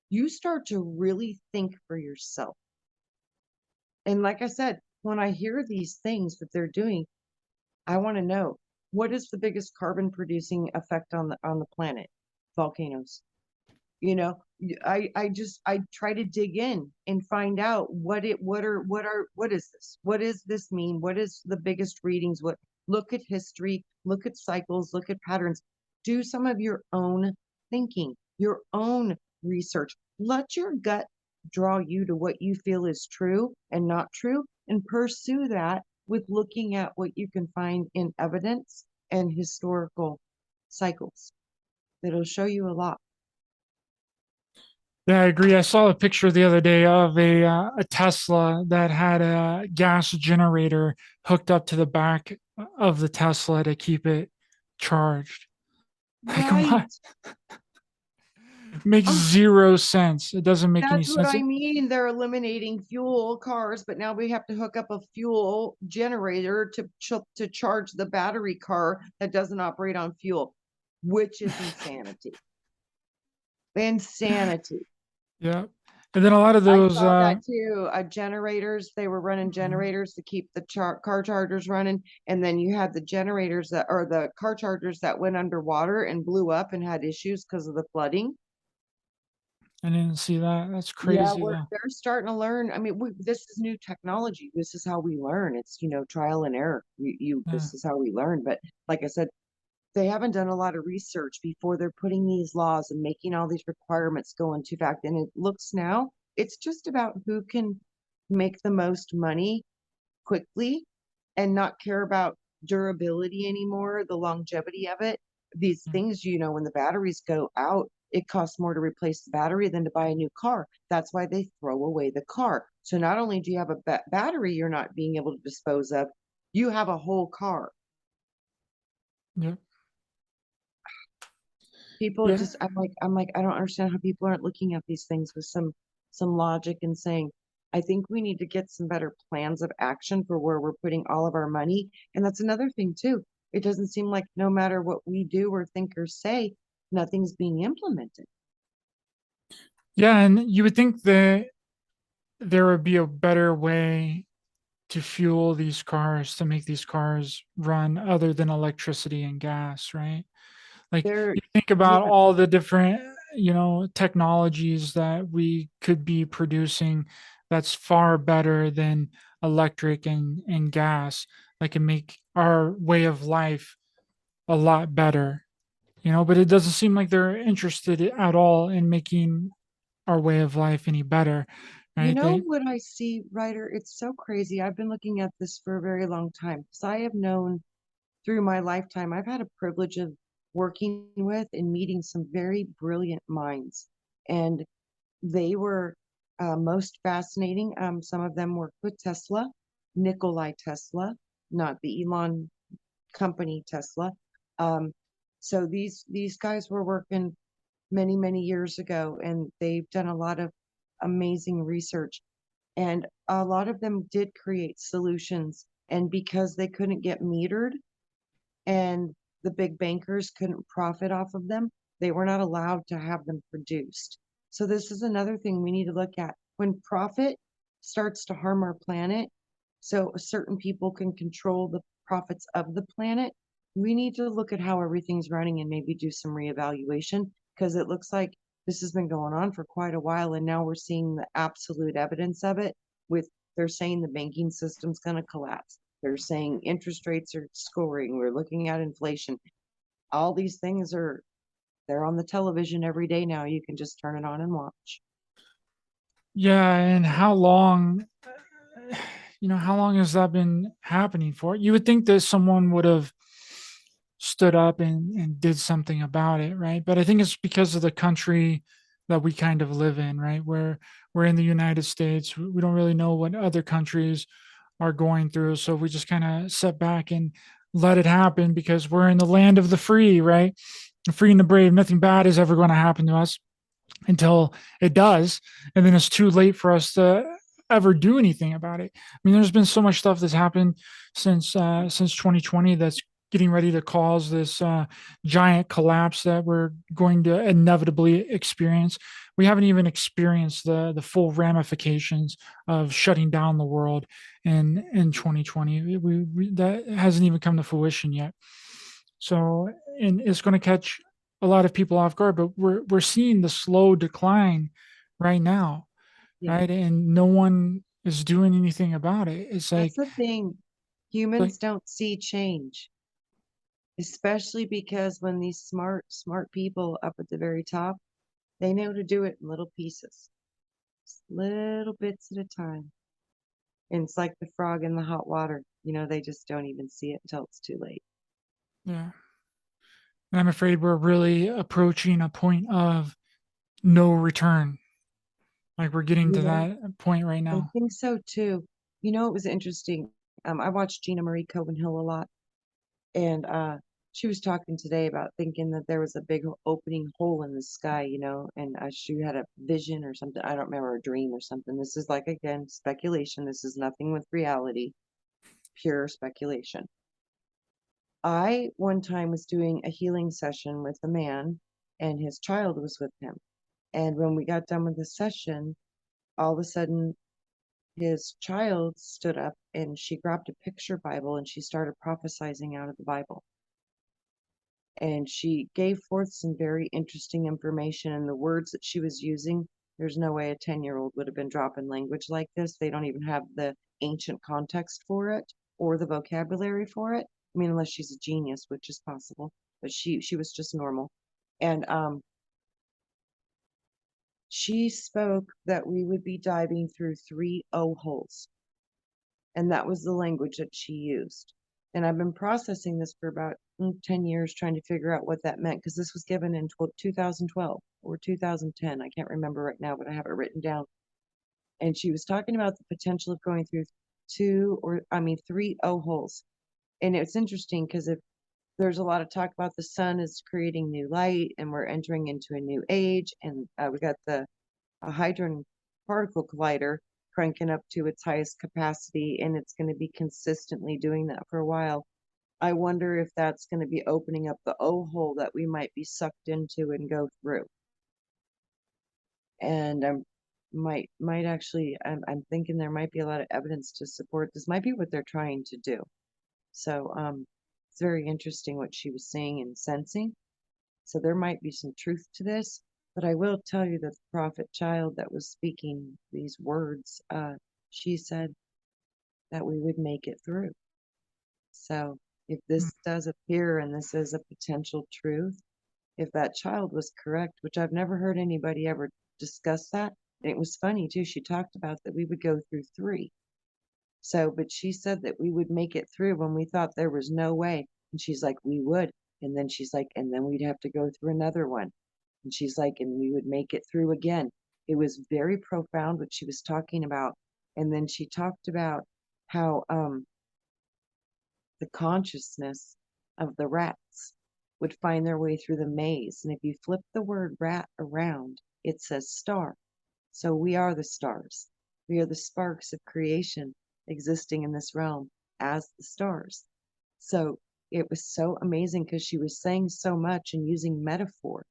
you start to really think for yourself. And like I said, when I hear these things that they're doing, I want to know, what is the biggest carbon producing effect on the planet? Volcanoes. I try to dig in and find out what is this? What does this mean? What is the biggest readings? What Look at history, look at cycles, look at patterns. Do some of your own thinking, your own research. Let your gut draw you to what you feel is true and not true, and pursue that with looking at what you can find in evidence and historical cycles. That'll show you a lot. Yeah, I agree. I saw a picture the other day of a Tesla that had a gas generator hooked up to the back of the Tesla to keep it charged. Like what? Right. Makes Oh, zero sense. It doesn't make any that's what sense. I mean. They're eliminating fuel cars, but now we have to hook up a fuel generator to charge the battery car that doesn't operate on fuel, which is insanity. Insanity. Yeah. And then a lot of I those saw that too. Generators, they were running mhm. generators to keep the car chargers running. And then you had the generators that, or the car chargers that went underwater and blew up and had issues because of the flooding. I didn't see that. That's Yeah, crazy though. they're starting to learn. I mean, this is new technology. This is how we learn. It's, trial and error. Yeah. This is how we learn. But like I said, they haven't done a lot of research before they're putting these laws and making all these requirements go into fact. And it looks now, it's just about who can make the most money quickly and not care about durability anymore, the longevity of it. These Yeah. things, when the batteries go out, it costs more to replace the battery than to buy a new car. That's why they throw away the car. So not only do you have a battery you're not being able to dispose of, you have a whole car. Yeah. People Yeah. just, I'm like, I don't understand how people aren't looking at these things with some logic and saying, I think we need to get some better plans of action for where we're putting all of our money. And that's another thing too. It doesn't seem like no matter what we do or think or say, nothing's being implemented. Yeah. And you would think that there would be a better way to fuel these cars to make these cars run other than electricity and gas, right? Like There, you think about yeah, all the different, technologies that we could be producing that's far better than electric and gas that can make our way of life a lot better, but it doesn't seem like they're interested at all in making our way of life any better, you right? know They what I see, Ryder? It's so crazy. I've been looking at this for a very long time because I have known through my lifetime, I've had a privilege of working with and meeting some very brilliant minds. And they were most fascinating. Some of them worked with Tesla, Nikolai Tesla, not the Elon company Tesla. Um, so these guys were working many years ago, and they've done a lot of amazing research. And a lot of them did create solutions. And because they couldn't get metered, and the big bankers couldn't profit off of them, they were not allowed to have them produced. So this is another thing we need to look at. When profit starts to harm our planet, so certain people can control the profits of the planet, we need to look at how everything's running and maybe do some reevaluation because it looks like this has been going on for quite a while and now we're seeing the absolute evidence of it with they're saying the banking system's going to collapse. They're saying interest rates are scoring. We're looking at inflation. All these things they're on the television every day now. You can just turn it on and watch. Yeah, and how long has that been happening for? You would think that someone would have stood up and did something about it, right? But I think it's because of the country that we kind of live in, right? Where we're in the United States, we don't really know what other countries are going through. So we just kind of sit back and let it happen because we're in the land of the free, right? The free and the brave. Nothing bad is ever going to happen to us until it does, and then it's too late for us to ever do anything about it. I mean, there's been so much stuff that's happened since 2020 that's getting ready to cause this giant collapse that we're going to inevitably experience. We haven't even experienced the full ramifications of shutting down the world in 2020. That hasn't even come to fruition yet. So, and it's going to catch a lot of people off guard, but we're seeing the slow decline right now, Yeah, right? And no one is doing anything about it. that's the thing. Like Humans don't see change, especially because when these smart people up at the very top, they know to do it in little pieces, little bits at a time. And it's like the frog in the hot water. They just don't even see it until it's too late. yeah, and I'm afraid we're really approaching a point of no return. Like we're getting You to know, that point right I now. think so too. It was interesting. I watched Gina Marie Cohen Hill a lot, and she was talking today about thinking that there was a big opening hole in the sky, and she had a vision or something. I don't remember, a dream or something. This is like, again, speculation. This is nothing with reality, pure speculation. I one time was doing a healing session with a man, and his child was with him. And when we got done with the session, all of a sudden his child stood up and she grabbed a picture Bible and she started prophesying out of the Bible. And she gave forth some very interesting information, and the words that she was using, there's no way a 10-year-old would have been dropping language like this. They don't even have the ancient context for it or the vocabulary for it. I mean, unless she's a genius, which is possible, but she was just normal. And she spoke that we would be diving through 3 holes. And that was the language that she used. And I've been processing this for about 10 years, trying to figure out what that meant, because this was given in 2012 or 2010. I can't remember right now, but I have it written down. And she was talking about the potential of going through 3 holes. And it's interesting because if there's a lot of talk about the sun is creating new light and we're entering into a new age, and we got the Hadron Particle Collider cranking up to its highest capacity, and it's going to be consistently doing that for a while. I wonder if that's going to be opening up the O hole that we might be sucked into and go through. And might actually, I'm thinking there might be a lot of evidence to support this. Might be what they're trying to do. So it's very interesting what she was saying and sensing. So there might be some truth to this. But I will tell you that the prophet child that was speaking these words, she said that we would make it through. So if this does appear and this is a potential truth, if that child was correct, which I've never heard anybody ever discuss that. And it was funny too. She talked about that we would go through 3. So, but she said that we would make it through when we thought there was no way. And she's like, we would. And then she's like, and then we'd have to go through another one. And she's like, and we would make it through again. It was very profound what she was talking about. And then she talked about how the consciousness of the rats would find their way through the maze. And if you flip the word rat around, it says star. So we are the stars. We are the sparks of creation existing in this realm as the stars. So it was so amazing because she was saying so much and using metaphor,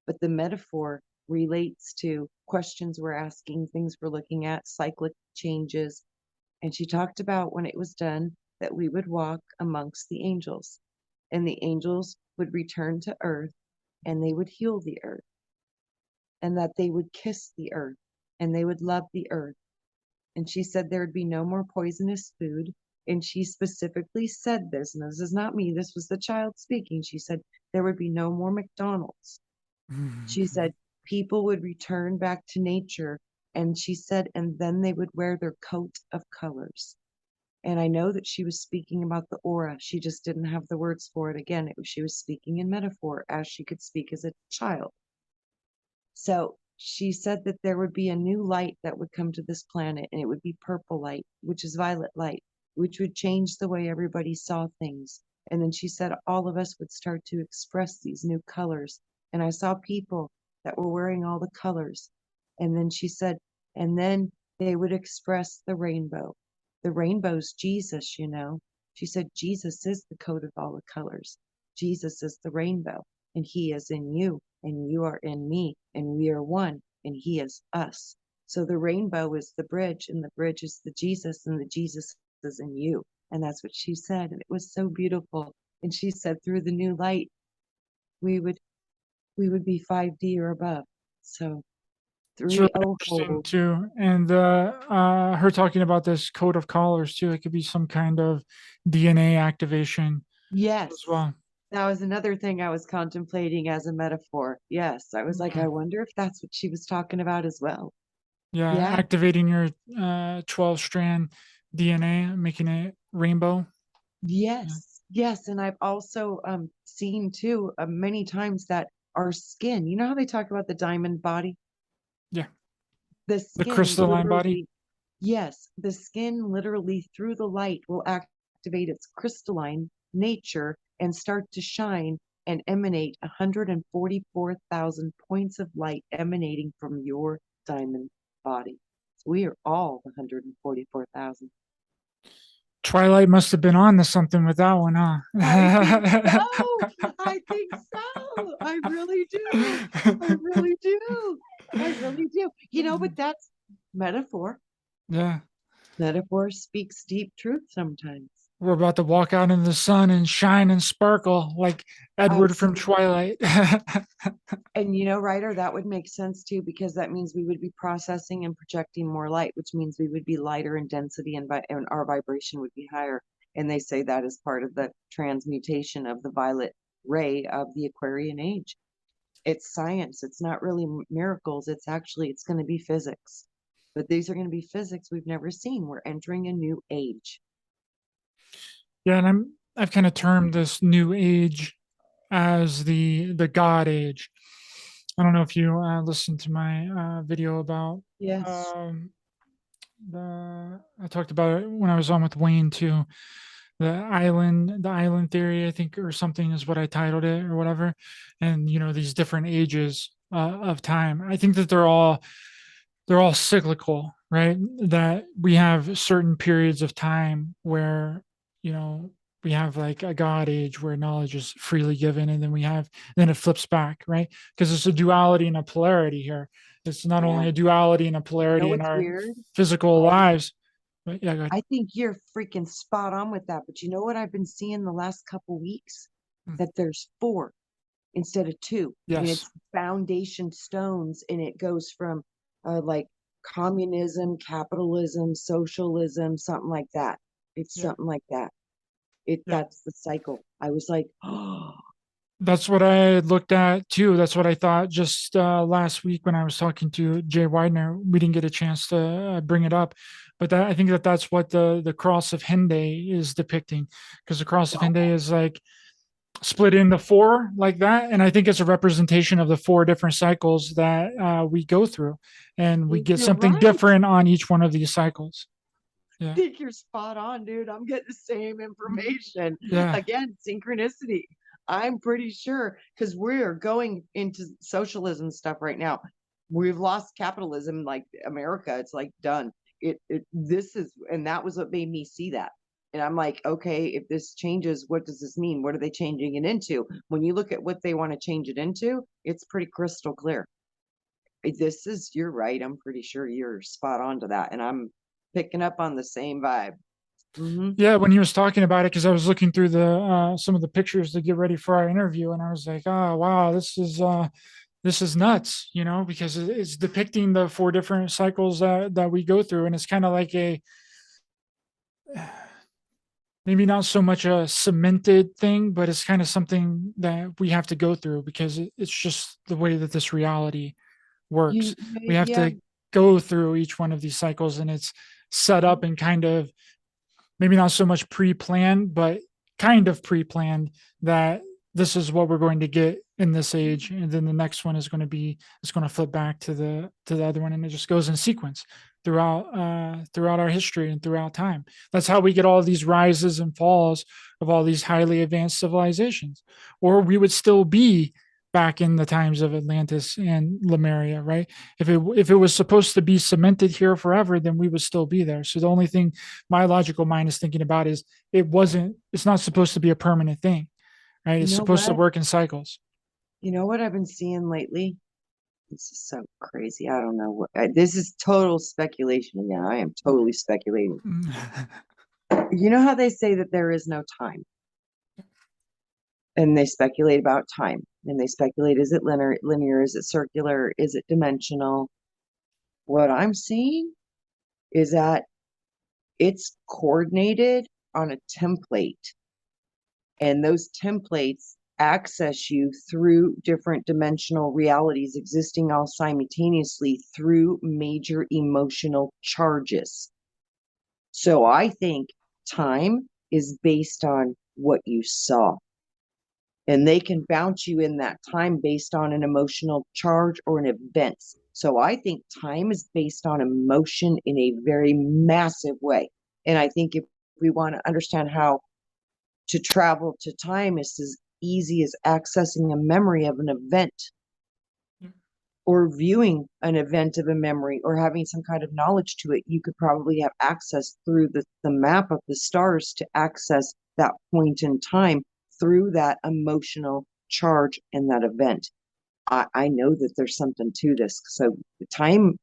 but the metaphor relates to questions we're asking, things we're looking at, cyclic changes. And she talked about when it was done that we would walk amongst the angels, and the angels would return to earth and they would heal the earth, and that they would kiss the earth and they would love the earth. And she said there would be no more poisonous food. And she specifically said this, and this is not me, this was the child speaking. She said there would be no more McDonald's. She said people would return back to nature. And she said, and then they would wear their coat of colors. And I know that she was speaking about the aura. She just didn't have the words for it. Again, she was speaking in metaphor as she could speak as a child. So she said that there would be a new light that would come to this planet, and it would be purple light, which is violet light, which would change the way everybody saw things. And then she said all of us would start to express these new colors. And I saw people that were wearing all the colors. And then she said, and then they would express the rainbow. The rainbow's Jesus, you know. She said, Jesus is the coat of all the colors. Jesus is the rainbow, and he is in you, and you are in me, and we are one, and he is us. So the rainbow is the bridge, and the bridge is the Jesus, and the Jesus is in you. And that's what she said. And it was so beautiful. And she said, through the new light, we would be 5D or above. So It's really 3 oh interesting hole. too, and her talking about this code of colors too. It could be some kind of DNA activation as Yes. well. That was another thing I was contemplating as a metaphor. Yes. I was like, Yeah, I wonder if that's what she was talking about as well. yeah, Yeah. activating your 12-strand DNA, making it rainbow. Yeah, Yes. Yes. And I've also seen too many times that our skin, you know how they talk about the diamond body? yeah, The the skin crystalline body. literally, yes, the skin literally through the light will activate its crystalline nature, and start to shine and emanate 144,000 points of light emanating from your diamond body. So we are all 144,000. Twilight must have been on to something with that one, huh? I think so. I think so. I really do. I really do. I really do. But that's metaphor. Yeah. Metaphor speaks deep truth sometimes. We're about to walk out in the sun and shine and sparkle like Edward from Absolutely. Twilight. And Ryder, that would make sense too, because that means we would be processing and projecting more light, which means we would be lighter in density and our vibration would be higher. And they say that is part of the transmutation of the violet ray of the Aquarian age. It's science. It's not really miracles. It's going to be physics. But these are going to be physics we've never seen. We're entering a new age. Yeah, and I've kind of termed this new age as the God age. I don't know if you listened to my video about Yes. um, I talked about it when I was on with Wayne too. The island theory, I think, or something is what I titled it, or whatever. And these different ages of time. I think that they're all cyclical, right? That we have certain periods of time where you know we have like a God age where knowledge is freely given, and then it flips back, right? Because it's a duality and a polarity here. It's not Yeah. only a duality and a polarity in What's our weird? physical lives, but yeah, go ahead. I think you're freaking spot on with that. But you know what I've been seeing the last couple weeks? Mm. That there's 4 instead of 2. And Yes. it's foundation stones, and it goes from like communism, capitalism, socialism, something like that. It's Yeah. something like that. Yeah. That's the cycle. I was like, oh, That's what I looked at too. That's what I thought just last week when I was talking to Jay Widener. We didn't get a chance to bring it up, but I think that's what the cross of Henday is depicting, because the cross of Henday is like split into 4 like that, and I think it's a representation of the 4 different cycles that we go through, and we get you're something right. different on each one of these cycles. Yeah. I think you're spot on, dude. I'm getting the same information. Yeah. Again, synchronicity. I'm pretty sure because we're going into socialism stuff right now. We've lost capitalism, like America. It's like done. This is, and that was what made me see that. And I'm like, okay, if this changes, what does this mean? What are they changing it into? When you look at what they want to change it into, it's pretty crystal clear. You're right. I'm pretty sure you're spot on to that. And I'm picking up on the same vibe. Mm-hmm. Yeah, when he was talking about it, because I was looking through the some of the pictures to get ready for our interview, and I was like, oh wow, this is nuts, because it's depicting the 4 different cycles that we go through, and it's kind of like a maybe not so much a cemented thing, but it's kind of something that we have to go through because it's just the way that this reality works. We have Yeah. to go through each one of these cycles, and it's set up and kind of maybe not so much pre-planned, but kind of pre-planned that this is what we're going to get in this age, and then the next one is going to flip back to the other one, and it just goes in sequence throughout our history and throughout time. That's how we get all these rises and falls of all these highly advanced civilizations, or we would still be back in the times of Atlantis and Lemuria, right? If it was supposed to be cemented here forever, then we would still be there. So the only thing my logical mind is thinking about is it's not supposed to be a permanent thing, right? You It's know supposed to what? work in cycles. You know what I've been seeing lately? This is so crazy. I don't know this is total speculation again. I am totally speculating. You know how they say that there is no time? And they speculate about time. And they speculate, is it linear? Is it circular? Is it dimensional? What I'm seeing is that it's coordinated on a template. And those templates access you through different dimensional realities existing all simultaneously through major emotional charges. So I think time is based on what you saw. And they can bounce you in that time based on an emotional charge or an event. So I think time is based on emotion in a very massive way. And I think if we want to understand how to travel to time is as easy as accessing a memory of an event or viewing an event of a memory or having some kind of knowledge to it. You could probably have access through the map of the stars to access that point in time through that emotional charge in that event. I know that there's something to this. So time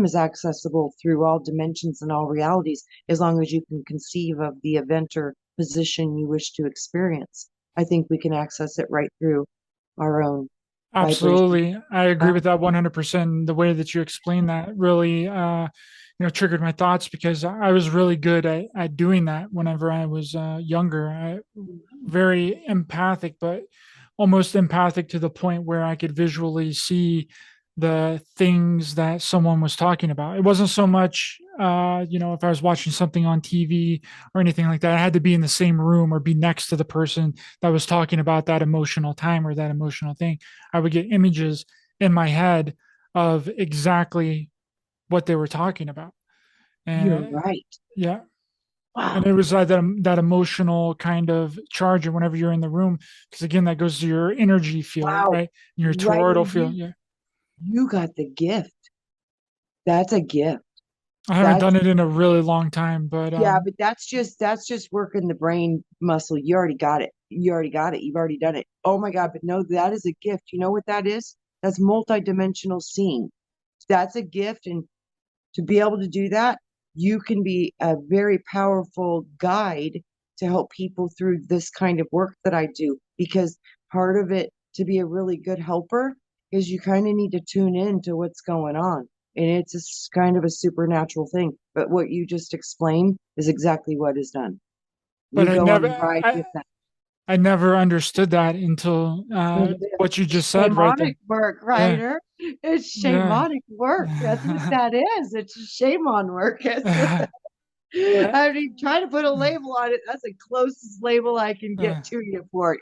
is accessible through all dimensions and all realities as long as you can conceive of the event or position you wish to experience. I think we can access it right through our own vibration. Absolutely. I agree with that 100%. The way that you explained that really, triggered my thoughts because I was really good at doing that whenever I was younger. Very empathic, but almost empathic to the point where I could visually see the things that someone was talking about. It wasn't so much, if I was watching something on TV or anything like that, I had to be in the same room or be next to the person that was talking about that emotional time or that emotional thing. I would get images in my head of exactly what they were talking about. You're And right. yeah, and Wow. it was like that emotional kind of charge whenever you're in the room, because again, that goes to your energy field, Wow. right? Your Ryder, toroidal field. Yeah, you got the gift. That's a gift. I haven't That's done it in a really long time, but Yeah, but that's just working the brain muscle. You already got it. You already got it. You've already done it. Oh my God, but no, that is a gift. You know what that is? That's multidimensional seeing. That's a gift. And to be able to do that, you can be a very powerful guide to help people through this kind of work that I do. Because part of it to be a really good helper is you kind of need to tune in to what's going on. And it's kind of a supernatural thing. But what you just explained is exactly what is done. but You go on a ride with them. I never understood that until what you just said right Shamanic there. work, Yeah, Ryder. It's yeah. shamanic work. That's what that is. It's shaman work. That's what Yeah. I mean, try to put a label on it. That's the closest label I can get to you for.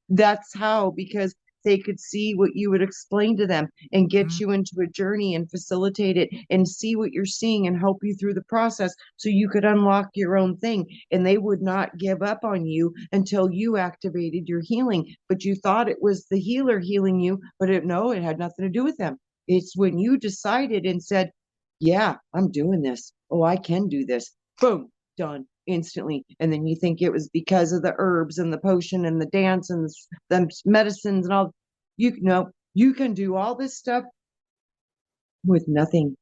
That's how, because they could see what you would explain to them and get Mhm. you into a journey and facilitate it and see what you're seeing and help you through the process so you could unlock your own thing. And they would not give up on you until you activated your healing. But you thought it was the healer healing you, but no, it had nothing to do with them. It's when you decided and said, yeah, I'm doing this. Oh, I can do this. Boom, done instantly. And then you think it was because of the herbs and the potion and the dance and the medicines and all. You know, you can do all this stuff with nothing,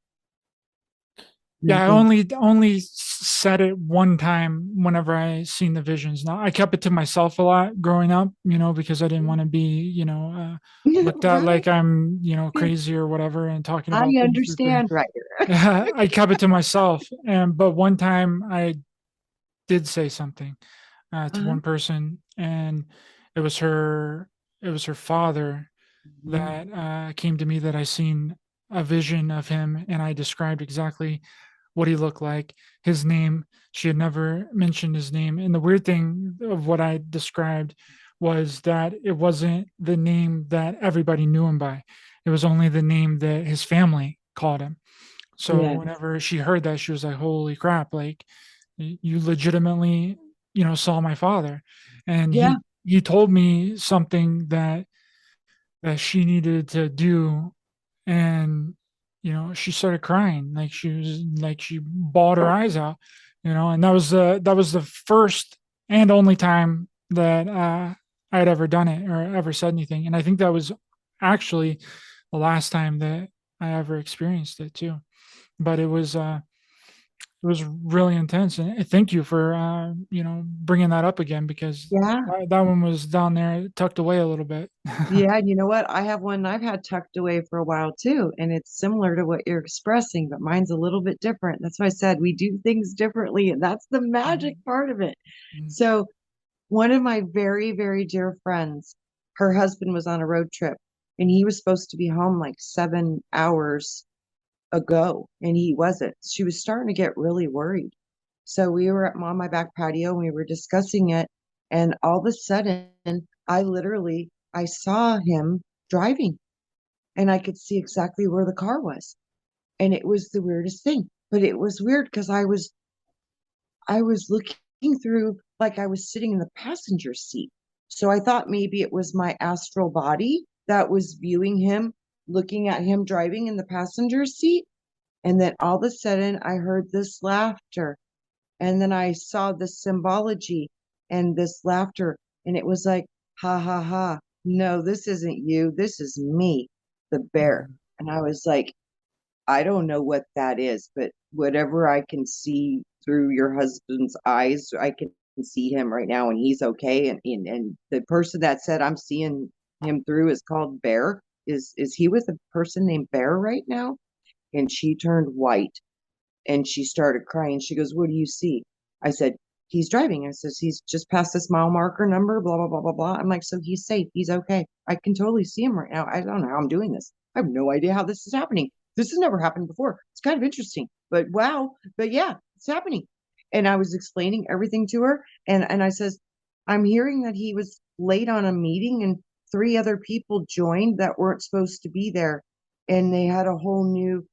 Yeah, I nothing. only said it one time whenever I seen the visions. Now I kept it to myself a lot growing up, because I didn't want to be, looked at Right? like I'm, crazy or whatever and talking I about things that understand, right? I kept it to myself. And but one time I did say something to Uh-huh. one person, and it was her. It was her father Mhm. that came to me that I seen a vision of him, and I described exactly what he looked like, his name. She had never mentioned his name. And the weird thing of what I described was that it wasn't the name that everybody knew him by. It was only the name that his family called him. So Yeah. whenever she heard that, she was like, "Holy crap! Like you legitimately, saw my father." And Yeah. he told me something that she needed to do, and she started crying, like she bawled her eyes out, and that was the first and only time that I had ever done it or ever said anything, and I think that was actually the last time that I ever experienced it too. But it was really intense, and thank you for bringing that up again, because Yeah. that one was down there tucked away a little bit. Yeah, and you know what? I have one I've had tucked away for a while too, and it's similar to what you're expressing, but mine's a little bit different. That's why I said we do things differently, and that's the magic Mhm. part of it. Mhm. So, one of my very, very dear friends, her husband was on a road trip, and he was supposed to be home like 7 hours ago, and he wasn't. She was starting to get really worried. So we were on my back patio and we were discussing it, and all of a sudden, I saw him driving, and I could see exactly where the car was, and it was the weirdest thing. But it was weird because I was looking through like I was sitting in the passenger seat. So I thought maybe it was my astral body that was viewing him, looking at him driving in the passenger seat. And then all of a sudden, I heard this laughter. And then I saw the symbology and this laughter. And it was like, ha ha ha. No, this isn't you. This is me, the bear. Mhm. And I was like, I don't know what that is, but whatever I can see through your husband's eyes, I can see him right now and he's okay. And the person that said I'm seeing him through is called Bear. Is he with a person named Bear right now? And she turned white and she started crying. She goes, "What do you see?" I said, "He's driving." I says, "He's just past this mile marker number, blah, blah, blah, blah, blah." I'm like, "So he's safe. He's okay. I can totally see him right now. I don't know how I'm doing this. I have no idea how this is happening. This has never happened before. It's kind of interesting, but wow. But yeah, it's happening." And I was explaining everything to her. And I says, "I'm hearing that he was late on a meeting and three other people joined that weren't supposed to be there. And they had a whole new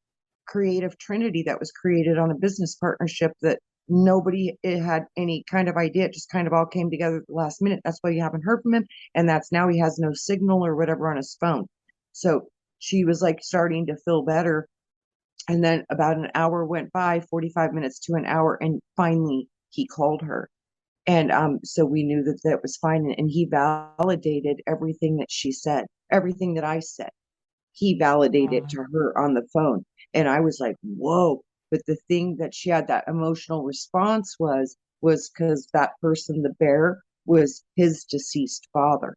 creative trinity that was created on a business partnership that nobody had any kind of idea. It just kind of all came together at the last minute. That's why you haven't heard from him. And that's now he has no signal or whatever on his phone." So she was like starting to feel better. And then about an hour went by, 45 minutes to an hour, and finally he called her. And so we knew that that was fine. And he validated everything that she said, everything that I said. He validated Wow. to her on the phone. And I was like, whoa. But the thing that she had that emotional response was because that person, the bear, was his deceased father.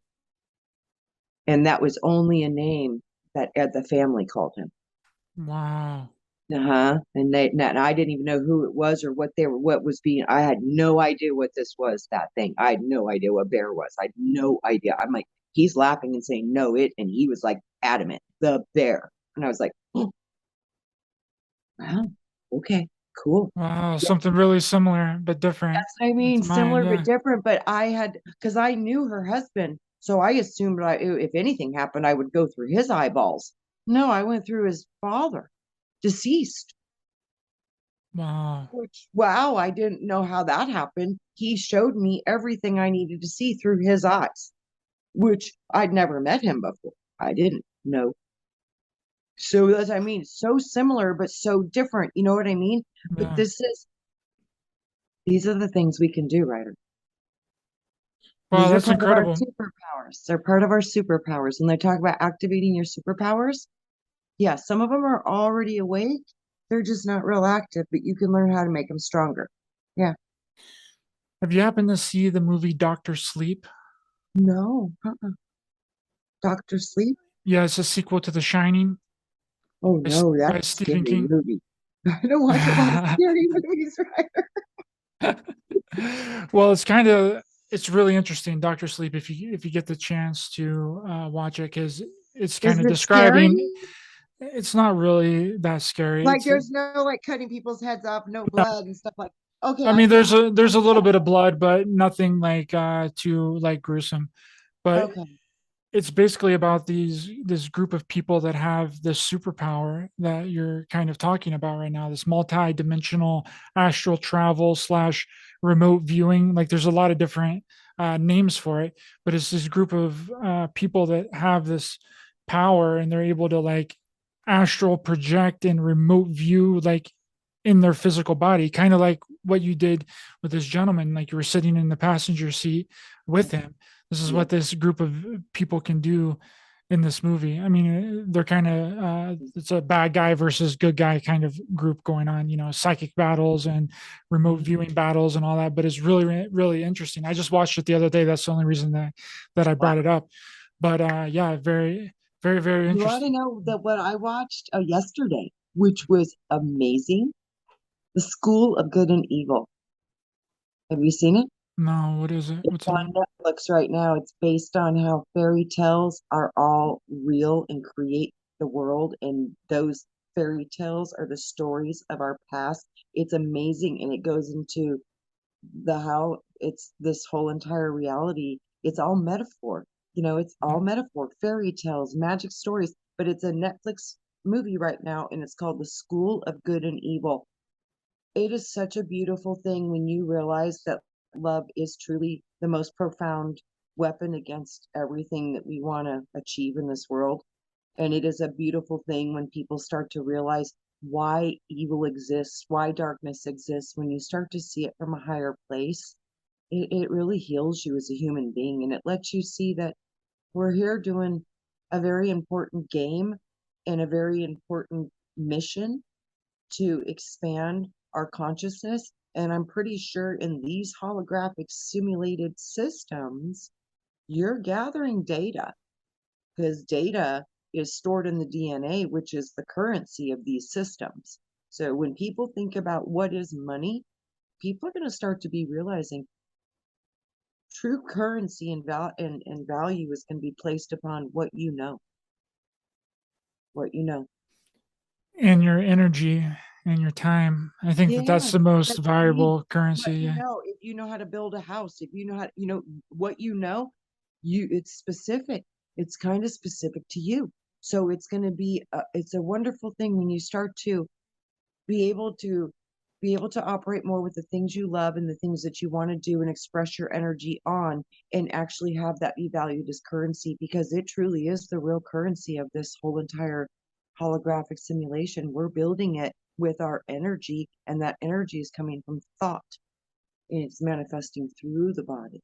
And that was only a name that the family called him. Wow. Uh-huh. And I didn't even know who it was or what they were, what was being, I had no idea what this was, that thing. I had no idea what bear was. I had no idea. I'm like, he's laughing and saying, "No, it." And he was like adamant, "The bear." And I was like, oh, wow, okay, cool. Wow. Yeah, Something really similar but different that's what I mean. to mine. Similar but Yeah. different. But I had, because I knew her husband. So I assumed if anything happened, I would go through his eyeballs. No, I went through his father, deceased. Wow. Which, wow, I didn't know how that happened. He showed me everything I needed to see through his eyes, which I'd never met him before. I didn't know. So that's, I mean, so similar, but so different. You know what I mean? But Yeah. these are the things we can do, Ryder. Wow. These are That's part of our incredible. superpowers. They're part of our superpowers. When they talk about activating your superpowers, yeah, some of them are already awake. They're just not real active, but you can learn how to make them stronger. Yeah. Have you happened to see the movie Doctor Sleep? No. Doctor Sleep? Yeah, it's a sequel to The Shining Oh by, no, by that's a Stephen scary King. movie. I don't watch a lot of scary movies, right? Well, it's really interesting, Doctor Sleep, if you get the chance to watch it, because it's kind Is of it scary? describing. It's not really that scary. Like It's there's no like cutting people's heads off, no no, blood and stuff like. Okay, I I mean, can there's a little handle bit of blood, but nothing like too like gruesome. that. But Okay. it's basically about this group of people that have this superpower that you're kind of talking about right now, this multi-dimensional astral travel slash remote viewing. Like there's a lot of different names for it, but it's this group of people that have this power and they're able to like astral project and remote view like in their physical body, kind of like what you did with this gentleman, like you were sitting in the passenger seat with him. This is Yeah. what this group of people can do in this movie. I mean, they're kind of it's a bad guy versus good guy kind of group going on, psychic battles and remote Mhm. viewing battles and all that. But it's really really interesting. I just watched it the other day. That's the only reason that I Wow. brought it up. But yeah, very You ought to interesting. know that what I watched yesterday, which was amazing, The School of Good and Evil. Have you seen it? No, what is it? It's What's it on about? Netflix right now. It's based on how fairy tales are all real and create the world, and those fairy tales are the stories of our past. It's amazing, and it goes into the how it's this whole entire reality. It's all metaphor. It's all metaphor, fairy tales, magic stories, but it's a Netflix movie right now, and it's called The School of Good and Evil. It is such a beautiful thing when you realize that love is truly the most profound weapon against everything that we want to achieve in this world. And it is a beautiful thing when people start to realize why evil exists, why darkness exists. When you start to see it from a higher place, it really heals you as a human being. And it lets you see that we're here doing a very important game and a very important mission to expand our consciousness. And I'm pretty sure in these holographic simulated systems, you're gathering data, because data is stored in the DNA, which is the currency of these systems. So when people think about what is money, people are going to start to be realizing true currency and value is going to be placed upon what you know. What you know. And your energy and your time. I think that Yeah, that's the most that's what I mean. valuable What currency. you Yeah. know, if you know how to build a house, if you know how, what you know, it's specific. It's kind of specific to you. So it's going to be, it's a wonderful thing when you start to be able to operate more with the things you love and the things that you want to do and express your energy on, and actually have that be valued as currency, because it truly is the real currency of this whole entire holographic simulation. We're building it with our energy, and that energy is coming from thought, and it's manifesting through the body.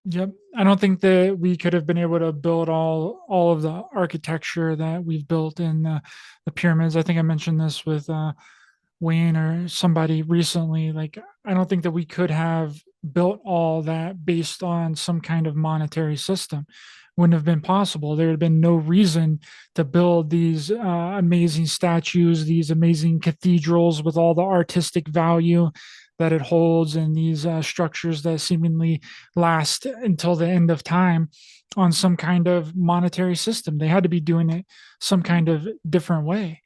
Yep. I don't think that we could have been able to build all of the architecture that we've built in the pyramids. I think I mentioned this with Wayne or somebody recently. Like, I don't think that we could have built all that based on some kind of monetary system. Wouldn't have been possible. There had been no reason to build these amazing statues, these amazing cathedrals with all the artistic value that it holds, and these structures that seemingly last until the end of time on some kind of monetary system. They had to be doing it some kind of different way.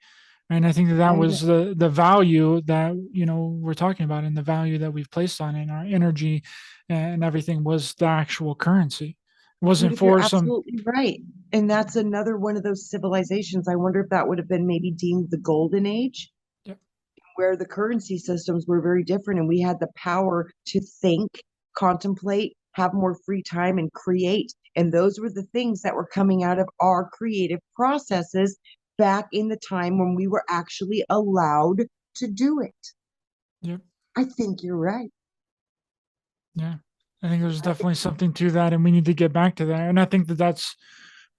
And I think that that Right. was the value that we're talking about, and the value that we've placed on it, and our energy and everything was the actual currency. It wasn't Judith, you're for some. absolutely right. And that's another one of those civilizations. I wonder if that would have been maybe deemed the golden age, Yep. where the currency systems were very different and we had the power to think, contemplate, have more free time, and create. And those were the things that were coming out of our creative processes back in the time when we were actually allowed to do it. Yep. I think you're right. Yeah. I think there's I think, definitely something to that, and we need to get back to that. And I think that that's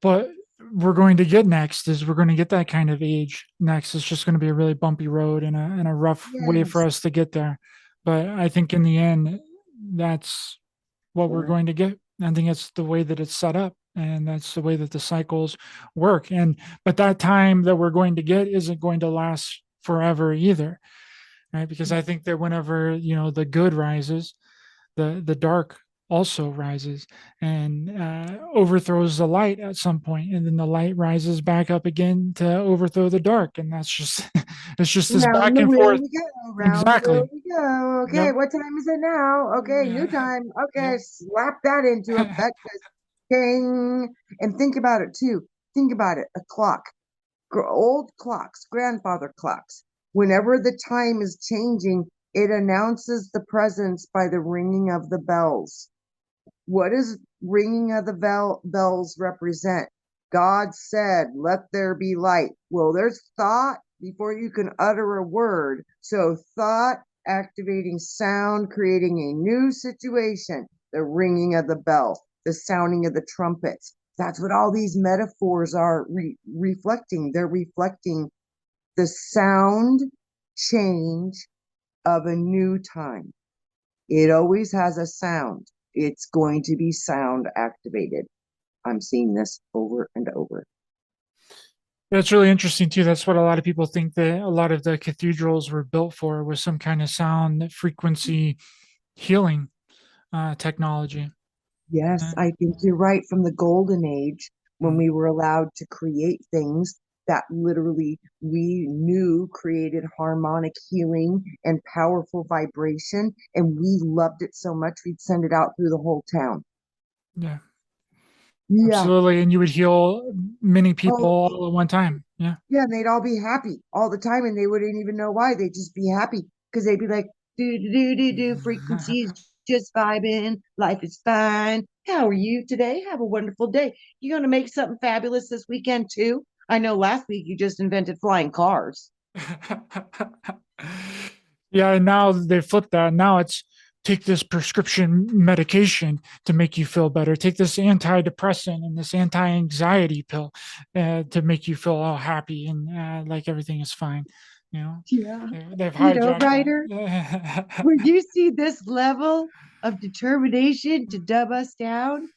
what we're going to get next. Is we're going to get that kind of age next. It's just going to be a really bumpy road and a rough way for yes. us to get there. But I think in the end, that's what we're going to get. I think it's the way that it's set up, and that's the way that the cycles work. But that time that we're going to get isn't going to last forever either, right? Because I think that whenever the good rises, the dark also rises and overthrows the light at some point, and then the light rises back up again to overthrow the dark, and that's just it's just this Round back the and wheel forth. we go, round the wheel Exactly. we go. Okay, Yep. what time is it now? Okay, new Yeah. time. Okay, Yep. slap that into effect. Ding. And think about it too. Think about it. A clock, old clocks, grandfather clocks. Whenever the time is changing, it announces the presence by the ringing of the bells. What does ringing of the bells represent? God said, let there be light. Well, there's thought before you can utter a word. So thought activating sound, creating a new situation, the ringing of the bell, the sounding of the trumpets. That's what all these metaphors are reflecting. They're reflecting the sound change of a new time. It always has a sound. It's going to be sound activated. I'm seeing this over and over. That's really interesting too. That's what a lot of people think that a lot of the cathedrals were built for, was some kind of sound frequency healing technology. Yes, Yeah. I think you're right. From the golden age, when Mm. we were allowed to create things that literally we knew created harmonic healing and powerful vibration, and we loved it so much we'd send it out through the whole town. Yeah. Yeah. Absolutely. And you would heal many people Oh, all at one time. Yeah. yeah, and they'd all be happy all the time, and they wouldn't even know why. They'd just be happy because they'd be like, Do frequencies just vibing. Life is fine. How are you today? Have a wonderful day. You going to make something fabulous this weekend too? I know last week you just invented flying cars. Yeah, now they flipped that. Now it's take this prescription medication to make you feel better. Take this antidepressant and this anti-anxiety pill to make you feel all happy and like everything is fine. You know, Yeah. they've You know, hijacked Ryder, that. when you see this level of determination to dub us down,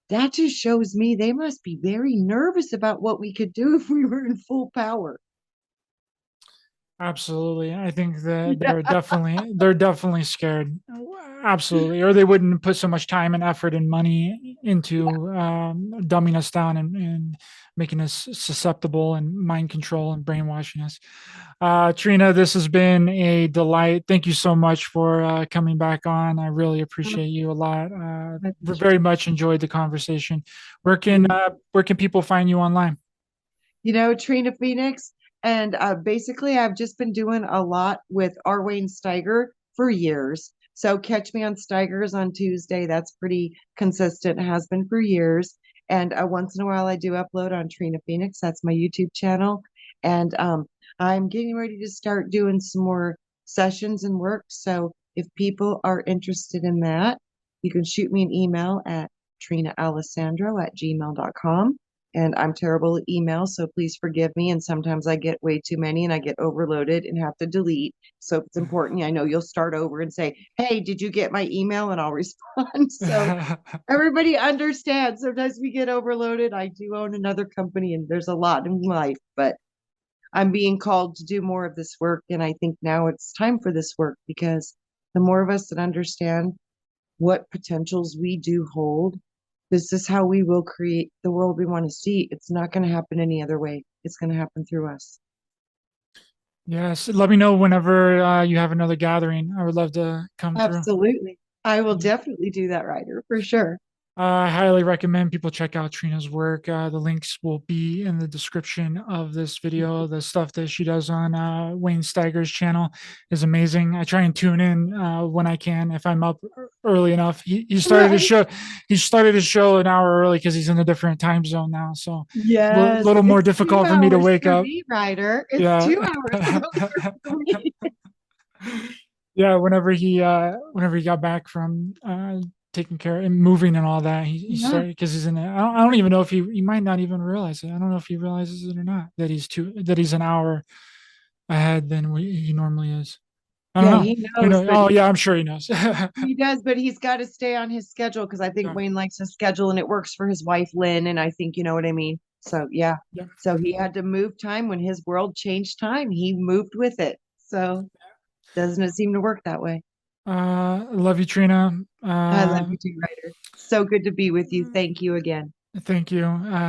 that just shows me they must be very nervous about what we could do if we were in full power. Absolutely. I think that Yeah. they're definitely scared. Absolutely. Or they wouldn't put so much time and effort and money into dumbing us down and making us susceptible and mind control and brainwashing us. Trina, this has been a delight. Thank you so much for coming back on. I really appreciate you a lot. My pleasure. Very much enjoyed the conversation. Where can people find you online? Trina Phoenix. And basically, I've just been doing a lot with R. Wayne Steiger for years. So catch me on Steigers on Tuesday. That's pretty consistent, has been for years. And once in a while, I do upload on Trina Phoenix. That's my YouTube channel. And I'm getting ready to start doing some more sessions and work. So if people are interested in that, you can shoot me an email at trinaalessandro@gmail.com. And I'm terrible at email, so please forgive me. And sometimes I get way too many and I get overloaded and have to delete. So if it's important, I know you'll start over and say, "Hey, did you get my email?" And I'll respond. So everybody understands. Sometimes we get overloaded. I do own another company and there's a lot in life, but I'm being called to do more of this work. And I think now it's time for this work because the more of us that understand what potentials we do hold, this is how we will create the world we want to see. It's not going to happen any other way. It's going to happen through us. Yes, let me know whenever you have another gathering. I would love to come through. Absolutely. I will definitely do that, Ryder, for sure. I highly recommend people check out Trina's work. The links will be in the description of this video. The stuff that she does on Wayne Steiger's channel is amazing. I try and tune in when I can if I'm up early enough. He started his Right. show. He started his show an hour early because he's in a different time zone now. So a Yes, little more it's two difficult for me to hours wake for up. me, Ryder. It's Yeah. 2 hours earlier for me. Yeah, whenever he got back from taking care and moving and all that, he Yeah. started because he's in it. I don't even know if he might not even realize it. I don't know if he realizes it or not that he's an hour ahead than he normally is. I don't Yeah, know. he You knows, know? but Oh yeah, I'm sure he knows. he does, but he's got to stay on his schedule because I think Yeah, Wayne likes his schedule and it works for his wife, Lynn. And I think you know what I mean. So, yeah. yeah. So he had to move time when his world changed time. He moved with it. So, doesn't it seem to work that way? Love you, Trina. I love you too, Ryder. So good to be with you. Thank you again. Thank you.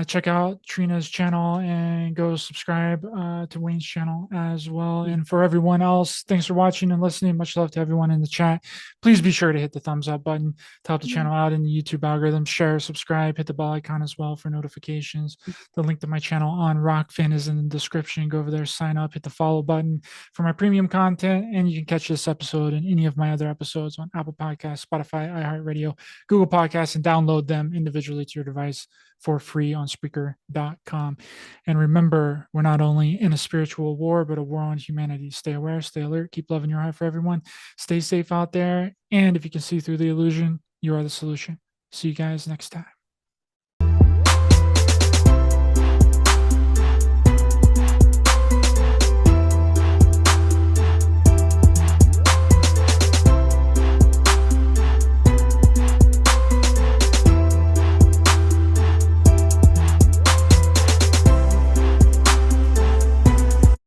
Check out Trina's channel and go subscribe to Wayne's channel as well. And for everyone else, thanks for watching and listening. Much love to everyone in the chat. Please be sure to hit the thumbs up button to help the channel out in the YouTube algorithm. Share, subscribe, hit the bell icon as well for notifications. The link to my channel on Rokfin is in the description. Go over there, sign up, hit the follow button for my premium content. And you can catch this episode and any of my other episodes on Apple Podcasts, Spotify, iHeartRadio, Google Podcasts, and download them individually to your device for free on Spreaker.com. And remember, we're not only in a spiritual war, but a war on humanity. Stay aware, stay alert, keep loving your heart for everyone. Stay safe out there. And if you can see through the illusion, you are the solution. See you guys next time.